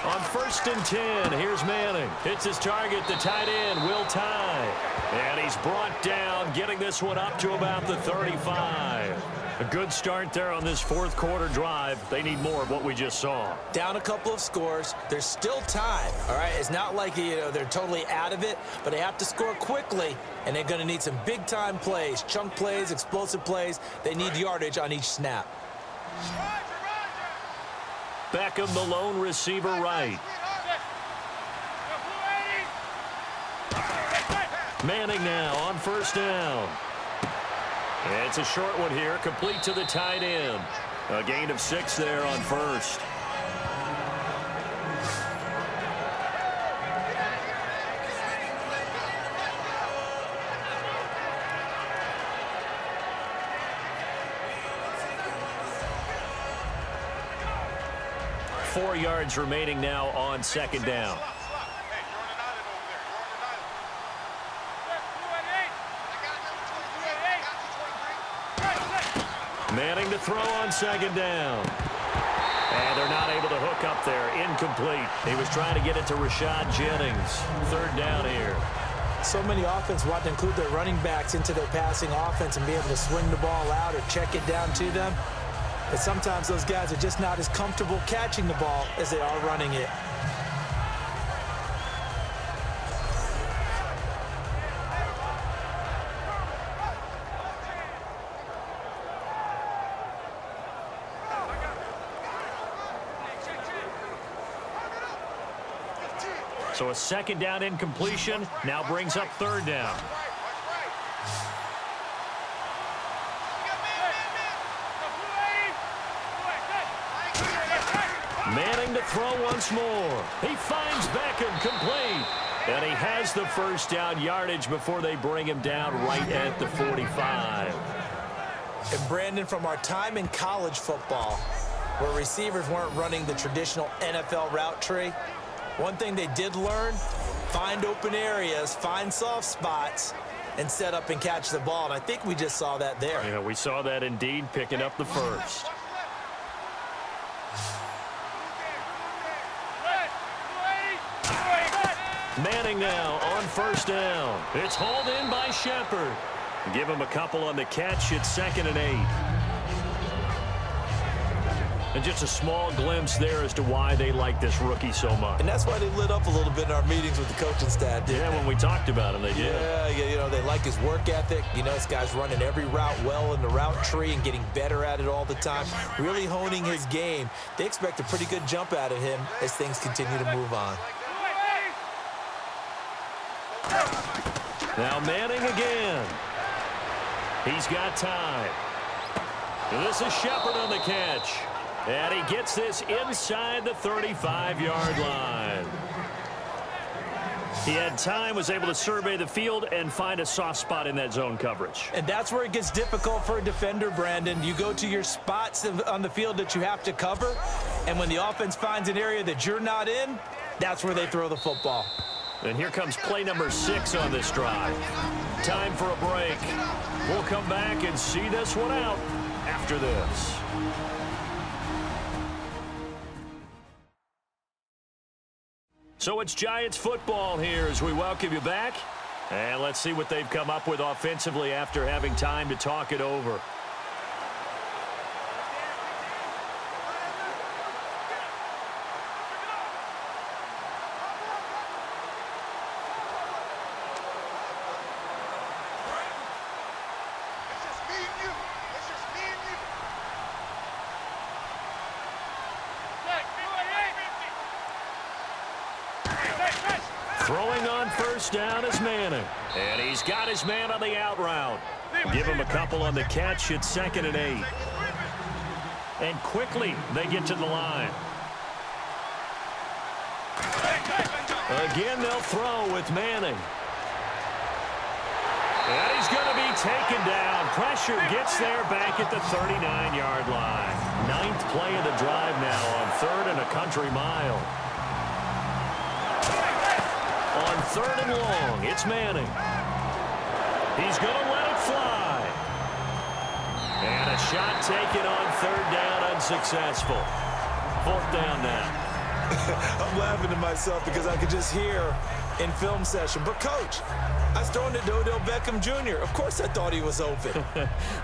On 1st and 10, here's Manning. Hits his target, the tight end, Will Tye. And he's brought down, getting this one up to about the 35. A good start there on this 4th quarter drive. They need more of what we just saw. Down a couple of scores. There's still time, all right? It's not like, they're totally out of it, but they have to score quickly, and they're going to need some big-time plays, chunk plays, explosive plays. They need yardage on each snap. Beckham, the lone receiver, right. Manning now on 1st down. And it's a short one here, complete to the tight end. A gain of 6 there on 1st. Four yards remaining now on 2nd down. Manning to throw on second down. And they're not able to hook up there. Incomplete. He was trying to get it to Rashad Jennings. Third down here. So many offenses want to include their running backs into their passing offense and be able to swing the ball out or check it down to them. But sometimes those guys are just not as comfortable catching the ball as they are running it. So a second down incompletion now brings up third down. Manning to throw once more. He finds Beckham complete. And he has the first down yardage before they bring him down right at the 45. And Brandon, from our time in college football, where receivers weren't running the traditional NFL route tree, one thing they did learn, find open areas, find soft spots, and set up and catch the ball. And I think we just saw that there. Yeah, we saw that indeed, picking up the first. Manning now on first down. It's hauled in by Shepard. Give him a couple on the catch. It's 2nd and 8. And just a small glimpse there as to why they like this rookie so much. And that's why they lit up a little bit in our meetings with the coaching staff, didn't they? When we talked about him, they did. Yeah, you know, they like his work ethic. You know, this guy's running every route well in the route tree and getting better at it all the time, really honing his game. They expect a pretty good jump out of him as things continue to move on. Now Manning again. He's got time. This is Shepard on the catch. And he gets this inside the 35-yard line. He had time, was able to survey the field and find a soft spot in that zone coverage. And that's where it gets difficult for a defender, Brandon. You go to your spots on the field that you have to cover, and when the offense finds an area that you're not in, that's where they throw the football. And here comes play number 6 on this drive. Time for a break. We'll come back and see this one out after this. So it's Giants football here as we welcome you back. And let's see what they've come up with offensively after having time to talk it over. Throwing on first down is Manning. And he's got his man on the out route. Give him a couple on the catch. It's 2nd and 8. And quickly they get to the line. Again, they'll throw with Manning. And he's going to be taken down. Pressure gets there back at the 39-yard line. 9th play of the drive now on 3rd and a country mile. On 3rd and long, it's Manning. He's going to let it fly. And a shot taken on 3rd down, unsuccessful. 4th down now. I'm laughing to myself because I could just hear in film session, but coach, I was throwing it to Odell Beckham Jr. Of course I thought he was open.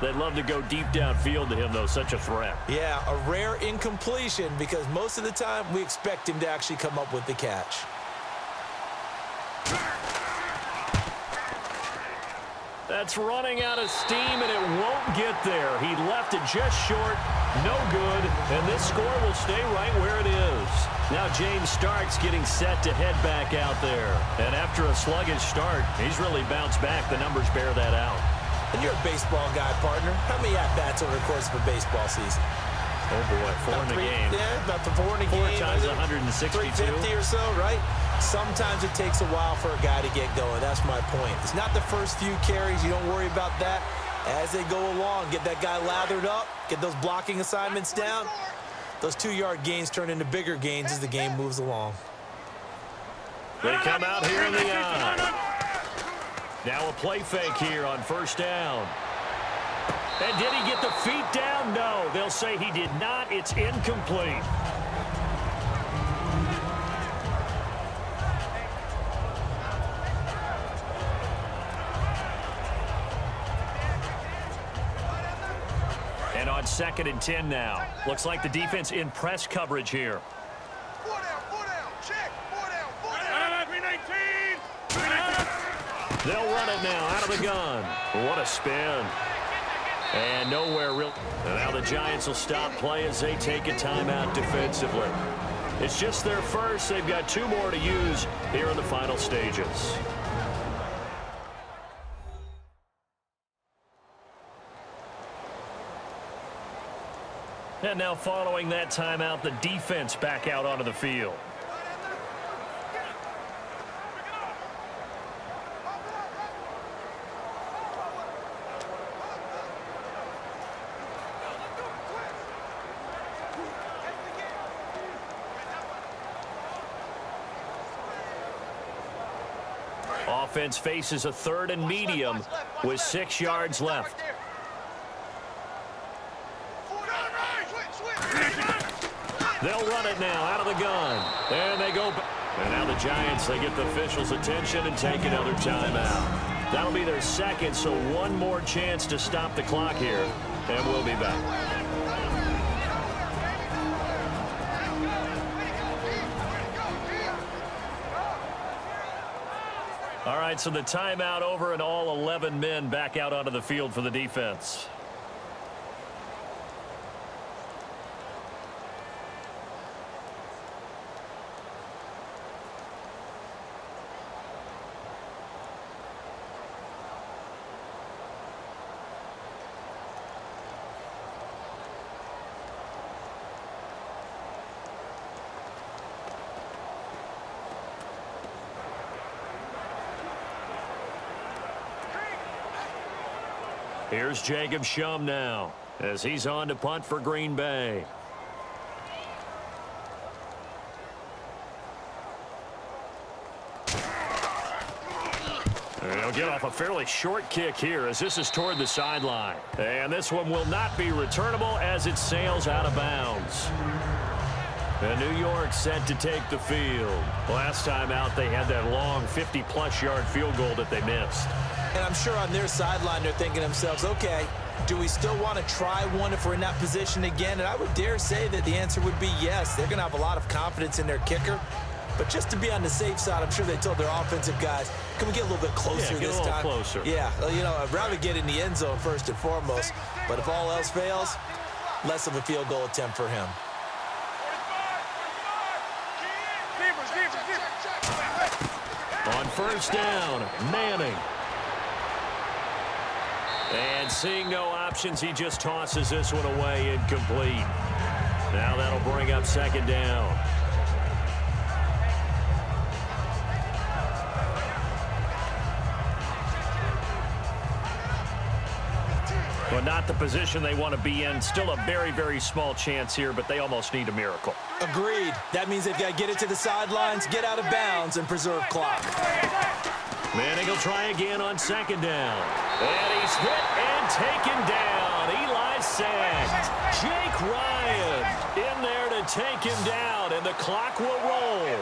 They'd love to go deep downfield to him, though, such a threat. Yeah, a rare incompletion because most of the time we expect him to actually come up with the catch. That's running out of steam, and it won't get there. He left it just short. No good. And this score will stay right where it is. Now James Starks getting set to head back out there. And after a sluggish start, he's really bounced back. The numbers bear that out. And you're a baseball guy, partner. How many at-bats over the course of a baseball season? Oh, boy, 4 in the game. Yeah, about the 4 in a game. 4 times 162. 350 or so, right? Sometimes it takes a while for a guy to get going. That's my point. It's not the first few carries. You don't worry about that. As they go along, get that guy lathered up, get those blocking assignments down. Those 2-yard gains turn into bigger gains as the game moves along. They come out here in the eye. Now a play fake here on first down. And did he get the feet down? No. They'll say he did not. It's incomplete. And on 2nd and 10 now. Looks like the defense in press coverage here. They'll run it now out of the gun. What a spin. And nowhere real. And now the Giants will stop play as they take a timeout defensively. It's just their first. They've got 2 more to use here in the final stages. And now following that timeout, the defense back out onto the field. Offense faces a 3rd and medium with 6 yards left. They'll run it now out of the gun. And they go back. And now the Giants, they get the officials' attention and take another timeout. That'll be their 2nd, so 1 more chance to stop the clock here. And we'll be back. All right, so the timeout over and all 11 men back out onto the field for the defense. Here's Jacob Shum now as he's on to punt for Green Bay. And he'll get off a fairly short kick here as this is toward the sideline. And this one will not be returnable as it sails out of bounds. And New York set to take the field. Last time out, they had that long 50-plus yard field goal that they missed. And I'm sure on their sideline, they're thinking to themselves, okay, do we still want to try one if we're in that position again? And I would dare say that the answer would be yes. They're going to have a lot of confidence in their kicker. But just to be on the safe side, I'm sure they told their offensive guys, can we get a little bit closer this time? Get a little closer. Yeah, you know, I'd rather get in the end zone first and foremost. But if all else fails, less of a field goal attempt for him. On 1st down, Manning. And seeing no options, he just tosses this one away incomplete. Now that'll bring up 2nd down. But not the position they want to be in. Still a very, very small chance here, but they almost need a miracle. Agreed. That means they've got to get it to the sidelines, get out of bounds, and preserve clock. Manning will try again on 2nd down. And he's hit and taken down. Eli sacked. Jake Ryan in there to take him down, and the clock will roll.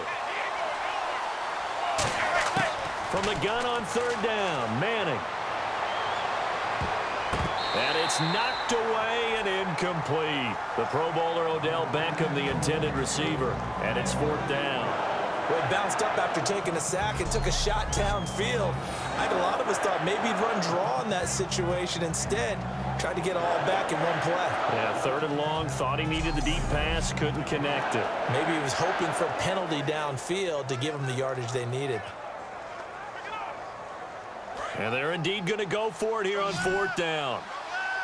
From the gun on 3rd down, Manning. And it's knocked away and incomplete. The Pro Bowler Odell Beckham, the intended receiver, and it's 4th down. Well, he bounced up after taking a sack and took a shot downfield. I think a lot of us thought maybe he'd run draw in that situation. Instead, tried to get all back in one play. Yeah, 3rd and long, thought he needed the deep pass, couldn't connect it. Maybe he was hoping for a penalty downfield to give him the yardage they needed. And they're indeed going to go for it here on 4th down.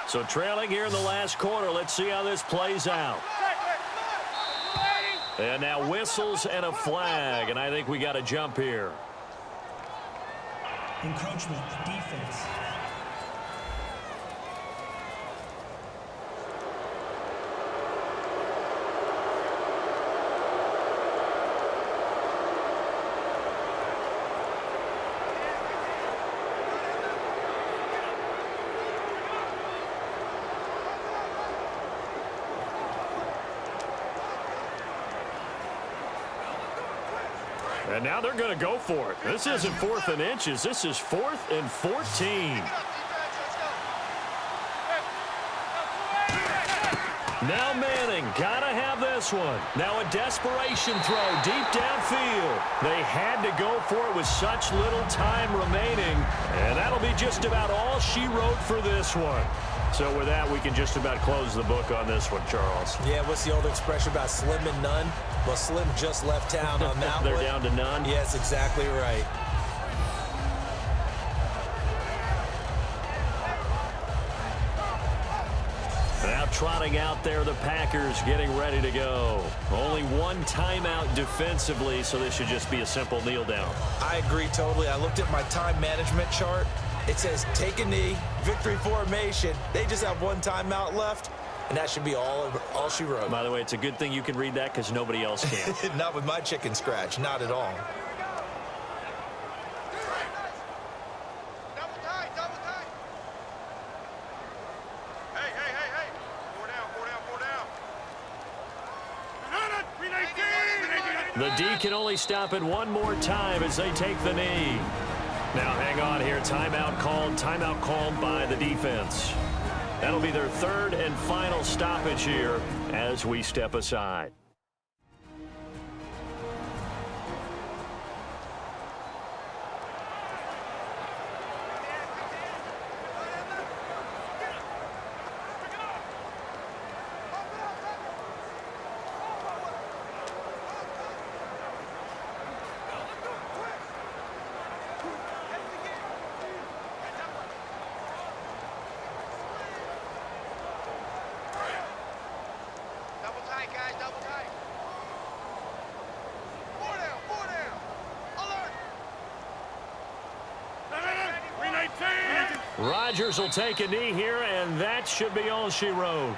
So trailing here in the last quarter, let's see how this plays out. And now whistles and a flag, and I think we got a jump here. Encroachment, defense. And now they're going to go for it. This isn't 4th and inches. This is 4th and 14. Now Manning, gotta have this one. Now a desperation throw deep downfield. They had to go for it with such little time remaining. And that'll be just about all she wrote for this one. So with that, we can just about close the book on this one, Charles. Yeah, what's the old expression about slim and none? Well, Slim just left town on that They're one. down to none? Yes, exactly right. Now trotting out there, the Packers getting ready to go. Only one timeout defensively, so this should just be a simple kneel down. I agree totally. I looked at my time management chart. It says take a knee, victory formation. They just have one timeout left, and that should be all she wrote. By the way, it's a good thing you can read that because nobody else can. Not with my chicken scratch, not at all. The D can only stop it one more time as they take the knee. Now hang on here. Timeout called by the defense. That'll be their 3rd and final stoppage here as we step aside. Rodgers will take a knee here, and that should be all she wrote.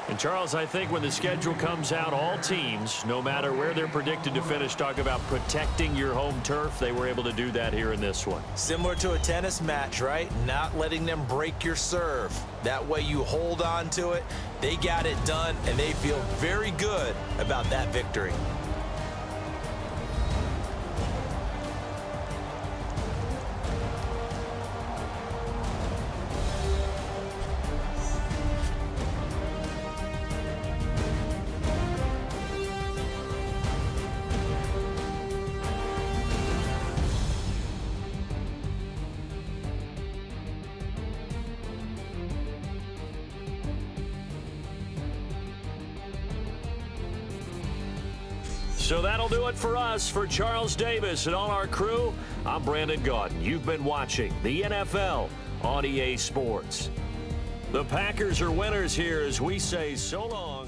And Charles, I think when the schedule comes out, all teams, no matter where they're predicted to finish, talk about protecting your home turf. They were able to do that here in this one. Similar to a tennis match, right? Not letting them break your serve. That way you hold on to it. They got it done, and they feel very good about that victory. So that'll do it for us. For Charles Davis and all our crew, I'm Brandon Gaudin. You've been watching the NFL on EA Sports. The Packers are winners here as we say so long.